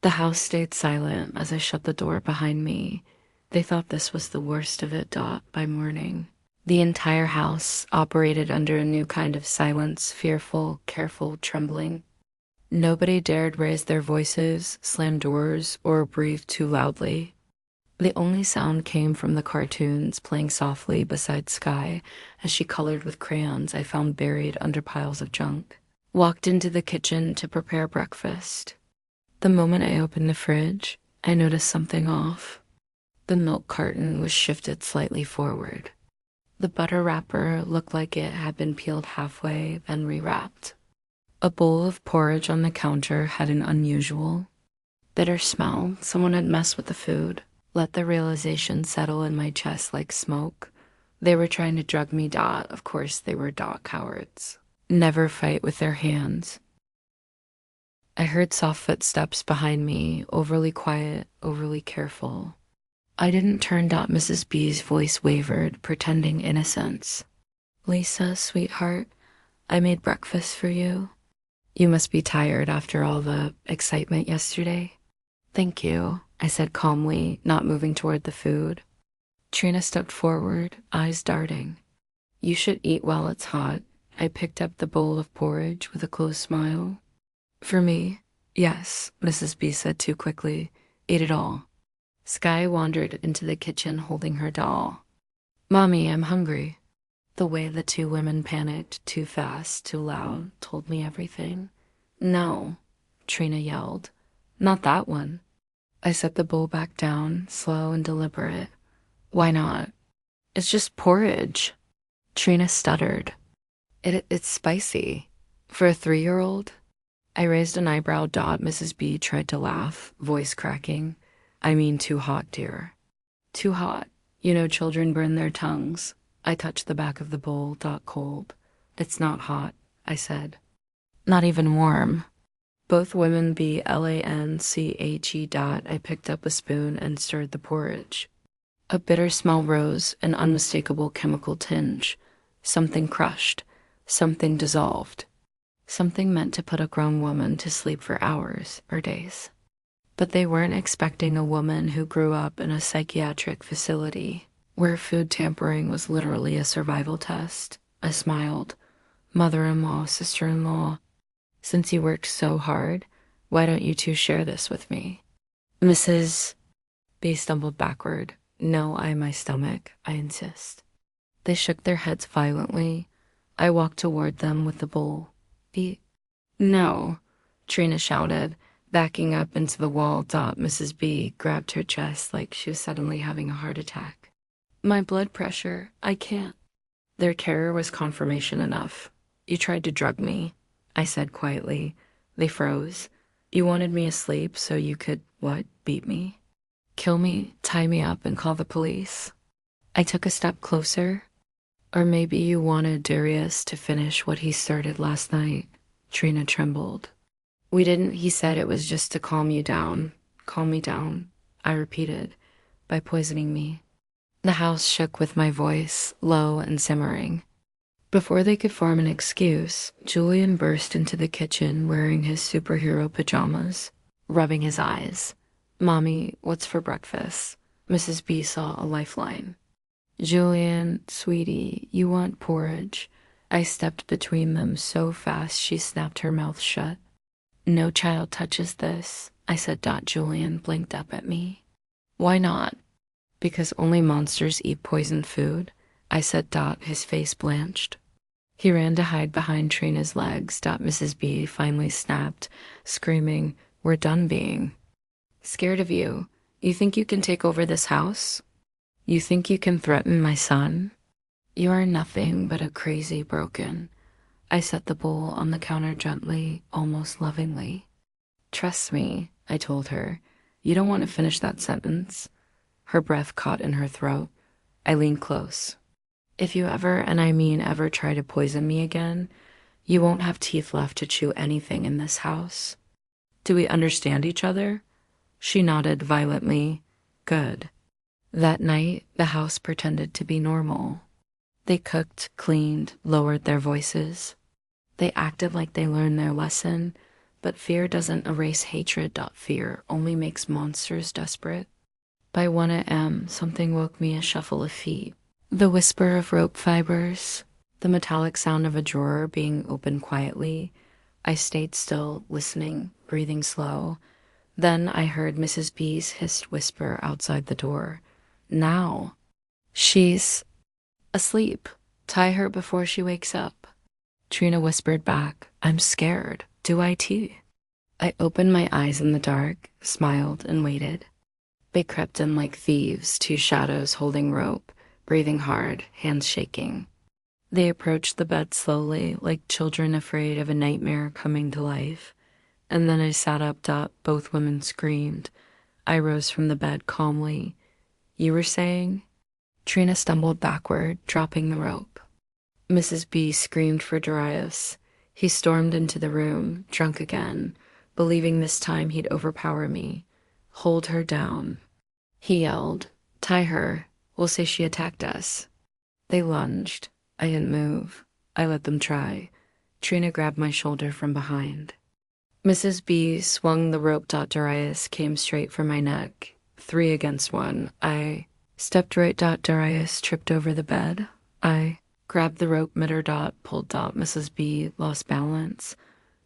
The house stayed silent as I shut the door behind me. They thought this was the worst of it. By morning. The entire house operated under a new kind of silence, fearful, careful trembling. Nobody dared raise their voices, slam doors, or breathe too loudly. The only sound came from the cartoons playing softly beside Sky as she colored with crayons I found buried under piles of junk. Walked into the kitchen to prepare breakfast. The moment I opened the fridge, I noticed something off. The milk carton was shifted slightly forward. The butter wrapper looked like it had been peeled halfway, then rewrapped. A bowl of porridge on the counter had an unusual, bitter smell. Someone had messed with the food. Let the realization settle in my chest like smoke. They were trying to drug me. Of course they were cowards. Never fight with their hands. I heard soft footsteps behind me, overly quiet, overly careful. I didn't turn. Mrs. B's voice wavered, pretending innocence. Lisa, sweetheart, I made breakfast for you. You must be tired after all the excitement yesterday. Thank you, I said calmly, not moving toward the food. Trina stepped forward, eyes darting. You should eat while it's hot. I picked up the bowl of porridge with a close smile. For me? Yes, Mrs. B said too quickly. Eat it all. Sky wandered into the kitchen holding her doll. Mommy, I'm hungry. The way the two women panicked, too fast, too loud, told me everything. No, Trina yelled. Not that one. I set the bowl back down, slow and deliberate. Why not? It's just porridge. Trina stuttered. It's spicy. For a 3-year-old? I raised an eyebrow. Mrs. B tried to laugh, voice cracking. I mean too hot, dear. Too hot. You know children burn their tongues. I touched the back of the bowl. Cold. It's not hot, I said. Not even warm. Both women BLANCHE. I picked up a spoon and stirred the porridge. A bitter smell rose, an unmistakable chemical tinge. Something crushed. Something dissolved. Something meant to put a grown woman to sleep for hours or days. But they weren't expecting a woman who grew up in a psychiatric facility, where food tampering was literally a survival test. I smiled. Mother-in-law, sister-in-law, since you worked so hard, why don't you two share this with me? Mrs. B stumbled backward. No, my stomach, I insist. They shook their heads violently. I walked toward them with the bowl. No, Trina shouted, backing up into the wall. Mrs. B grabbed her chest like she was suddenly having a heart attack. My blood pressure, I can't. Their terror was confirmation enough. You tried to drug me, I said quietly. They froze. You wanted me asleep so you could, what, beat me? Kill me, tie me up, and call the police? I took a step closer. Or maybe you wanted Darius to finish what he started last night. Trina trembled. We didn't, he said it was just to calm you down. Calm me down, I repeated, by poisoning me. The house shook with my voice, low and simmering. Before they could form an excuse, Julian burst into the kitchen wearing his superhero pajamas, rubbing his eyes. Mommy, what's for breakfast? Mrs. B saw a lifeline. Julian, sweetie, you want porridge? I stepped between them so fast she snapped her mouth shut. No child touches this, I said. Julian blinked up at me. Why not? Because only monsters eat poisoned food, I said. His face blanched. He ran to hide behind Trina's legs. Mrs. B finally snapped, screaming, We're done being scared of you. You think you can take over this house? You think you can threaten my son? You are nothing but a crazy broken. I set the bowl on the counter gently, almost lovingly. Trust me, I told her. You don't want to finish that sentence. Her breath caught in her throat. I leaned close. If you ever, and I mean ever, try to poison me again, you won't have teeth left to chew anything in this house. Do we understand each other? She nodded violently. Good. That night, the house pretended to be normal. They cooked, cleaned, lowered their voices. They acted like they learned their lesson, but fear doesn't erase hatred. Fear only makes monsters desperate. By 1 a.m., something woke me, a shuffle of feet, the whisper of rope fibers, the metallic sound of a drawer being opened quietly. I stayed still, listening, breathing slow. Then I heard Mrs. B's hissed whisper outside the door. Now. She's asleep. Tie her before she wakes up. Trina whispered back, I'm scared. Do IT? I opened my eyes in the dark, smiled, and waited. They crept in like thieves, 2 shadows holding rope, breathing hard, hands shaking. They approached the bed slowly, like children afraid of a nightmare coming to life. And then I sat up. Both women screamed. I rose from the bed calmly. You were saying? Trina stumbled backward, dropping the rope. Mrs. B screamed for Darius. He stormed into the room, drunk again, believing this time he'd overpower me. Hold her down. He yelled, tie her. We'll say she attacked us. They lunged. I didn't move. I let them try. Trina grabbed my shoulder from behind. Mrs. B swung the rope. Darius came straight for my neck. 3 against 1. I stepped right. Darius tripped over the bed. I grabbed the rope mid-her. Pulled. Mrs. B lost balance.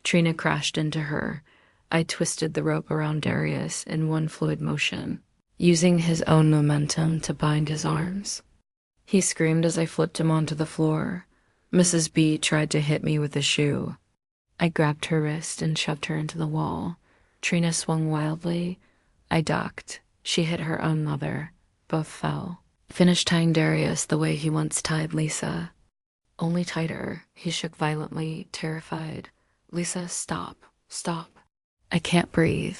Trina crashed into her. I twisted the rope around Darius in one fluid motion, using his own momentum to bind his arms. He screamed as I flipped him onto the floor. Mrs. B tried to hit me with a shoe. I grabbed her wrist and shoved her into the wall. Trina swung wildly. I ducked. She hit her own mother. Both fell. Finished tying Darius the way he once tied Lisa. Only tighter. He shook violently, terrified. Lisa, stop. Stop. I can't breathe.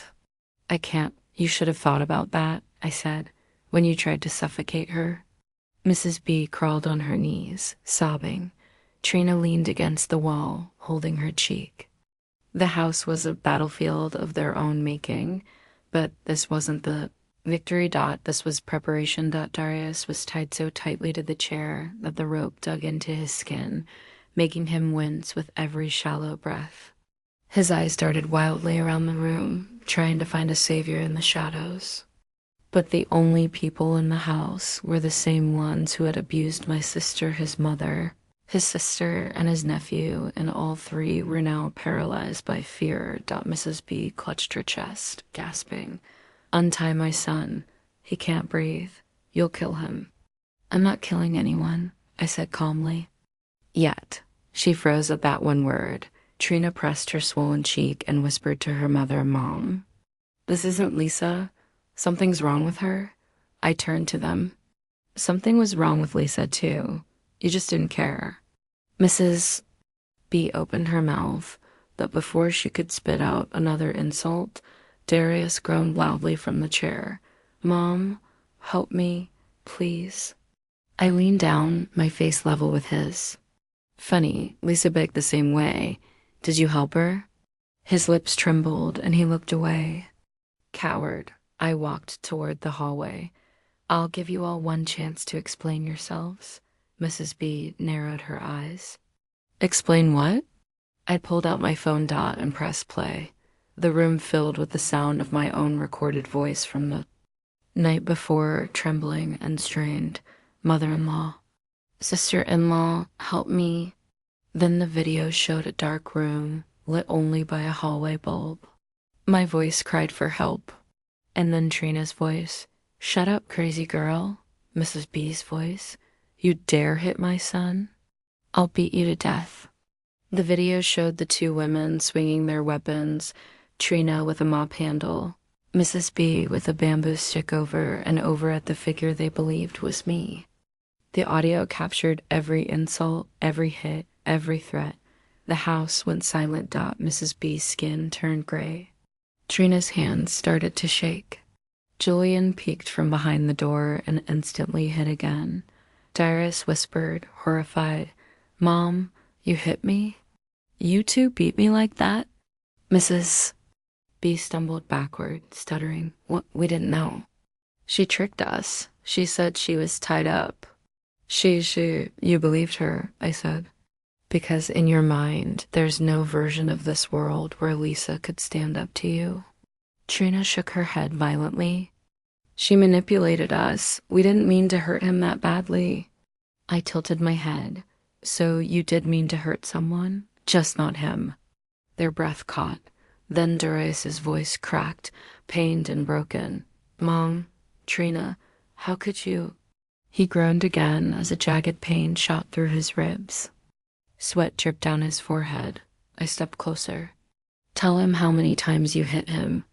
I can't. You should have thought about that, I said, when you tried to suffocate her. Mrs. B crawled on her knees, sobbing. Trina leaned against the wall, holding her cheek. The house was a battlefield of their own making, but this wasn't the victory. This was preparation. Darius was tied so tightly to the chair that the rope dug into his skin, making him wince with every shallow breath. His eyes darted wildly around the room, trying to find a savior in the shadows. But the only people in the house were the same ones who had abused my sister, his mother, his sister, and his nephew, and all 3 were now paralyzed by fear. Mrs. B clutched her chest, gasping. Untie my son. He can't breathe. You'll kill him. I'm not killing anyone, I said calmly. Yet. She froze at that one word. Trina pressed her swollen cheek and whispered to her mother, Mom, this isn't Lisa. Something's wrong with her. I turned to them. Something was wrong with Lisa, too. You just didn't care. Mrs. B opened her mouth, but before she could spit out another insult, Darius groaned loudly from the chair. Mom, help me, please. I leaned down, my face level with his. Funny, Lisa begged the same way. Did you help her? His lips trembled and he looked away. Coward. I walked toward the hallway. I'll give you all one chance to explain yourselves. Mrs. B narrowed her eyes. Explain what? I pulled out my phone dot and pressed play. The room filled with the sound of my own recorded voice from the night before, trembling and strained. Mother-in-law. Sister-in-law, help me. Then the video showed a dark room, lit only by a hallway bulb. My voice cried for help. And then Trina's voice. Shut up, crazy girl. Mrs. B's voice. You dare hit my son? I'll beat you to death. The video showed the two women swinging their weapons, Trina with a mop handle, Mrs. B with a bamboo stick over and over at the figure they believed was me. The audio captured every insult, every hit, every threat. The house went silent. Mrs. B's skin turned gray. Trina's hands started to shake. Julian peeked from behind the door and instantly hit again. Darius whispered, horrified, Mom, you hit me? You two beat me like that? Mrs. B stumbled backward, stuttering. What? We didn't know. She tricked us. She said she was tied up. You believed her, I said. Because in your mind, there's no version of this world where Lisa could stand up to you. Trina shook her head violently. She manipulated us. We didn't mean to hurt him that badly. I tilted my head. So you did mean to hurt someone? Just not him. Their breath caught. Then Darius's voice cracked, pained and broken. Mom, Trina, how could you? He groaned again as a jagged pain shot through his ribs. Sweat dripped down his forehead. I stepped closer. Tell him how many times you hit him.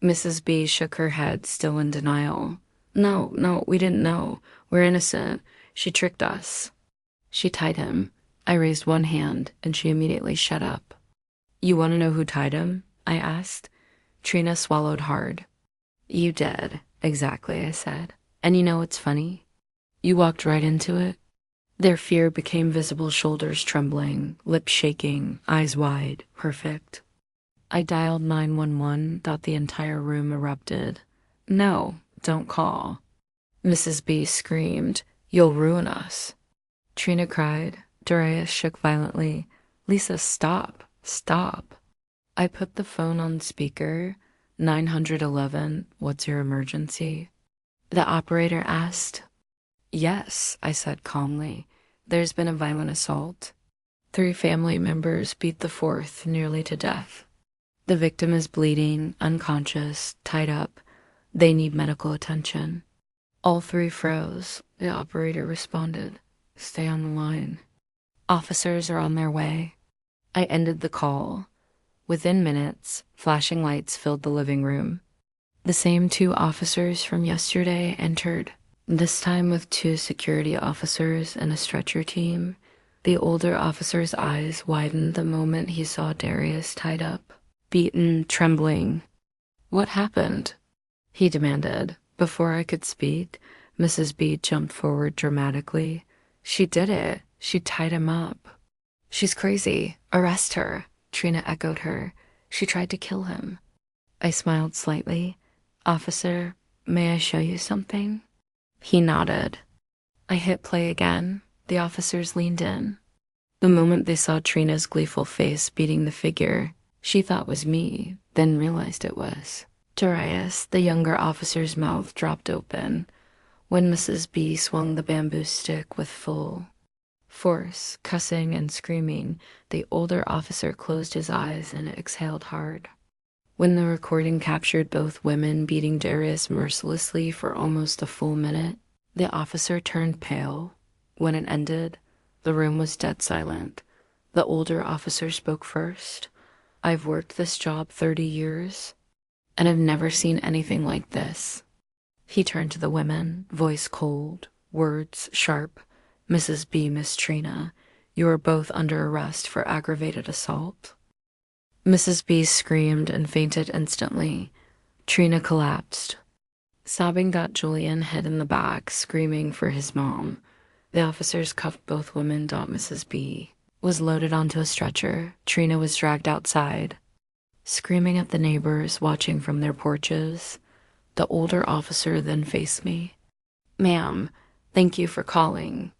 Mrs. B shook her head, still in denial. No, we didn't know. We're innocent. She tricked us. She tied him. I raised one hand, and she immediately shut up. You want to know who tied him? I asked. Trina swallowed hard. You did. Exactly, I said. And you know what's funny? You walked right into it. Their fear became visible, shoulders trembling, lips shaking, eyes wide, perfect. I dialed 911. The entire room erupted. No, don't call. Mrs. B screamed, You'll ruin us. Trina cried. Darius shook violently. Lisa, stop. I put the phone on speaker. 911, what's your emergency? The operator asked. Yes, I said calmly. There's been a violent assault. 3 family members beat the 4th nearly to death. The victim is bleeding, unconscious, tied up. They need medical attention. All 3 froze. The operator responded. Stay on the line. Officers are on their way. I ended the call. Within minutes, flashing lights filled the living room. The same 2 officers from yesterday entered, this time with 2 security officers and a stretcher team. The older officer's eyes widened the moment he saw Darius tied up, beaten, trembling. What happened? He demanded. Before I could speak, Mrs. B jumped forward dramatically. She did it. She tied him up. She's crazy. Arrest her. Trina echoed her. She tried to kill him. I smiled slightly. Officer, may I show you something? He nodded. I hit play again. The officers leaned in. The moment they saw Trina's gleeful face beating the figure she thought was me, then realized it was Darius. The younger officer's mouth dropped open when Mrs. B swung the bamboo stick with full force. Cussing and screaming, the older officer closed his eyes and exhaled hard. When the recording captured both women beating Darius mercilessly for almost a full minute, The officer turned pale. When it ended, the room was dead silent. The older officer spoke first. I've worked this job 30 years, and I've never seen anything like this. He turned to the women, voice cold, words sharp. Mrs. B, Miss Trina, you are both under arrest for aggravated assault. Mrs. B screamed and fainted instantly. Trina collapsed. Sobbing, Julian hid in the back, screaming for his mom. The officers cuffed both women. Mrs. B was loaded onto a stretcher. Trina was dragged outside, screaming at the neighbors watching from their porches. The older officer then faced me. Ma'am, thank you for calling.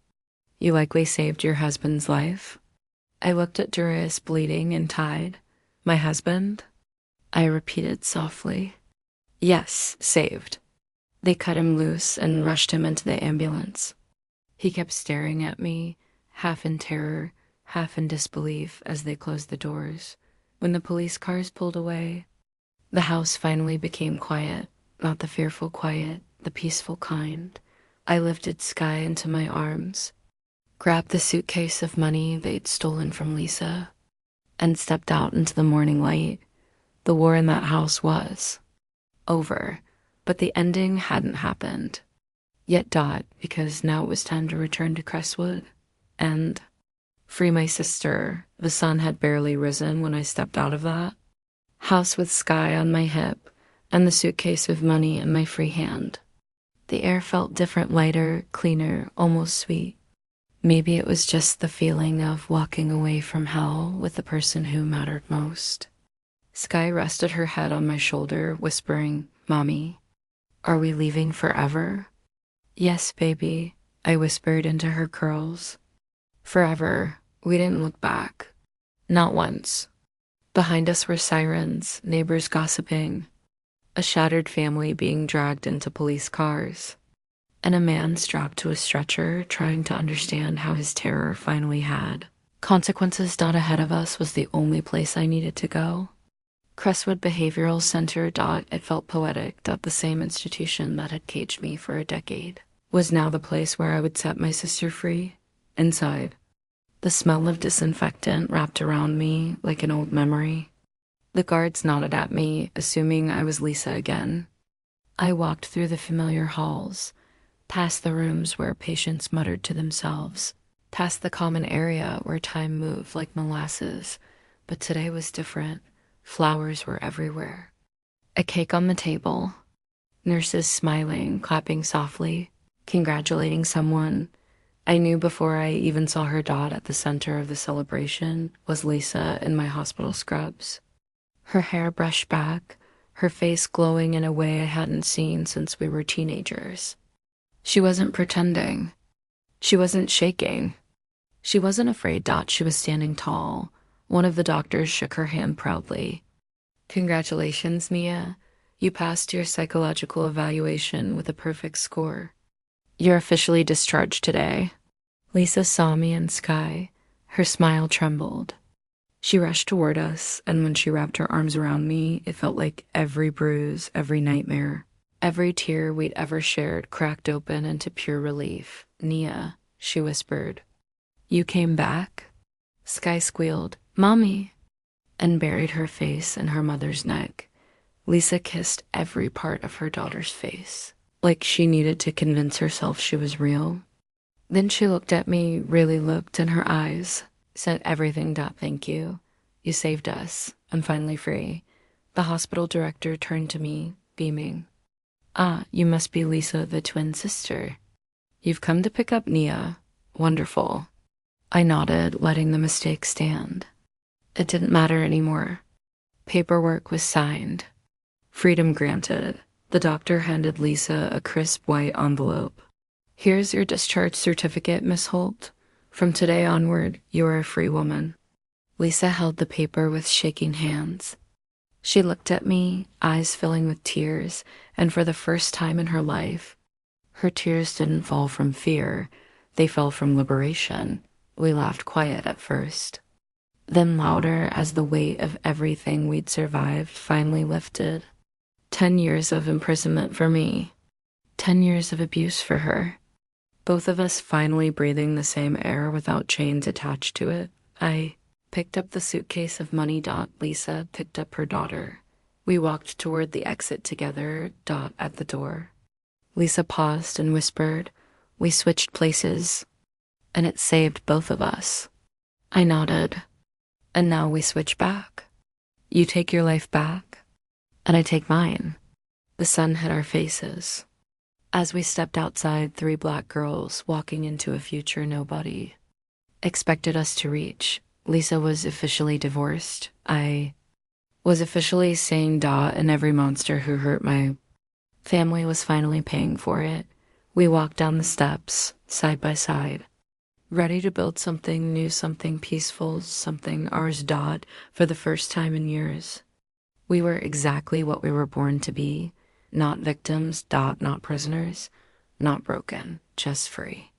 You likely saved your husband's life. I looked at Darius, bleeding and tied. My husband? I repeated softly. Yes, saved. They cut him loose and rushed him into the ambulance. He kept staring at me, half in terror, half in disbelief as they closed the doors. When the police cars pulled away, the house finally became quiet, not the fearful quiet, the peaceful kind. I lifted Sky into my arms, grabbed the suitcase of money they'd stolen from Lisa, and stepped out into the morning light. The war in that house was over, but the ending hadn't happened. Yet because now it was time to return to Crestwood and free my sister. The sun had barely risen when I stepped out of that house with Sky on my hip and the suitcase of money in my free hand. The air felt different, lighter, cleaner, almost sweet. Maybe it was just the feeling of walking away from hell with the person who mattered most. Sky rested her head on my shoulder, whispering, Mommy, are we leaving forever? Yes, baby, I whispered into her curls. Forever. We didn't look back. Not once. Behind us were sirens, neighbors gossiping, a shattered family being dragged into police cars, and a man strapped to a stretcher trying to understand how his terror finally had consequences. Ahead of us was the only place I needed to go. Crestwood Behavioral Center. It felt poetic that the same institution that had caged me for a decade was now the place where I would set my sister free. Inside, the smell of disinfectant wrapped around me like an old memory. The guards nodded at me, assuming I was Lisa again. I walked through the familiar halls, past the rooms where patients muttered to themselves, past the common area where time moved like molasses. But today was different. Flowers were everywhere. A cake on the table. Nurses smiling, clapping softly, congratulating someone. I knew before I even saw her. At the center of the celebration was Lisa in my hospital scrubs. Her hair brushed back, her face glowing in a way I hadn't seen since we were teenagers. She wasn't pretending. She wasn't shaking. She wasn't afraid. She was standing tall. One of the doctors shook her hand proudly. Congratulations, Mia. You passed your psychological evaluation with a perfect score. You're officially discharged today. Lisa saw me and Sky. Her smile trembled. She rushed toward us, and when she wrapped her arms around me, it felt like every bruise, every nightmare, every tear we'd ever shared cracked open into pure relief. Nia, she whispered. You came back? Sky squealed, Mommy, and buried her face in her mother's neck. Lisa kissed every part of her daughter's face, like she needed to convince herself she was real. Then she looked at me, really looked in her eyes, said everything. Thank you. You saved us. I'm finally free. The hospital director turned to me, beaming. Ah, you must be Lisa, the twin sister. You've come to pick up Nia. Wonderful. I nodded, letting the mistake stand. It didn't matter anymore. Paperwork was signed. Freedom granted. The doctor handed Lisa a crisp white envelope. Here's your discharge certificate, Miss Holt. From today onward, you are a free woman. Lisa held the paper with shaking hands. She looked at me, eyes filling with tears, and for the first time in her life, her tears didn't fall from fear. They fell from liberation. We laughed quiet at first, then louder as the weight of everything we'd survived finally lifted. 10 years of imprisonment for me. 10 years of abuse for her. both of us finally breathing the same air without chains attached to it. I picked up the suitcase of money. Lisa picked up her daughter. We walked toward the exit together. At the door. Lisa paused and whispered, "We switched places, and it saved both of us." I nodded. "And now we switch back. You take your life back, and I take mine." The sun hit our faces. As we stepped outside, three black girls walking into a future nobody expected us to reach. Lisa was officially divorced. I was officially saying and every monster who hurt my family was finally paying for it. We walked down the steps, side by side, ready to build something new, something peaceful, something ours. For the first time in years, we were exactly what we were born to be. Not victims. Not prisoners. Not broken. Just free.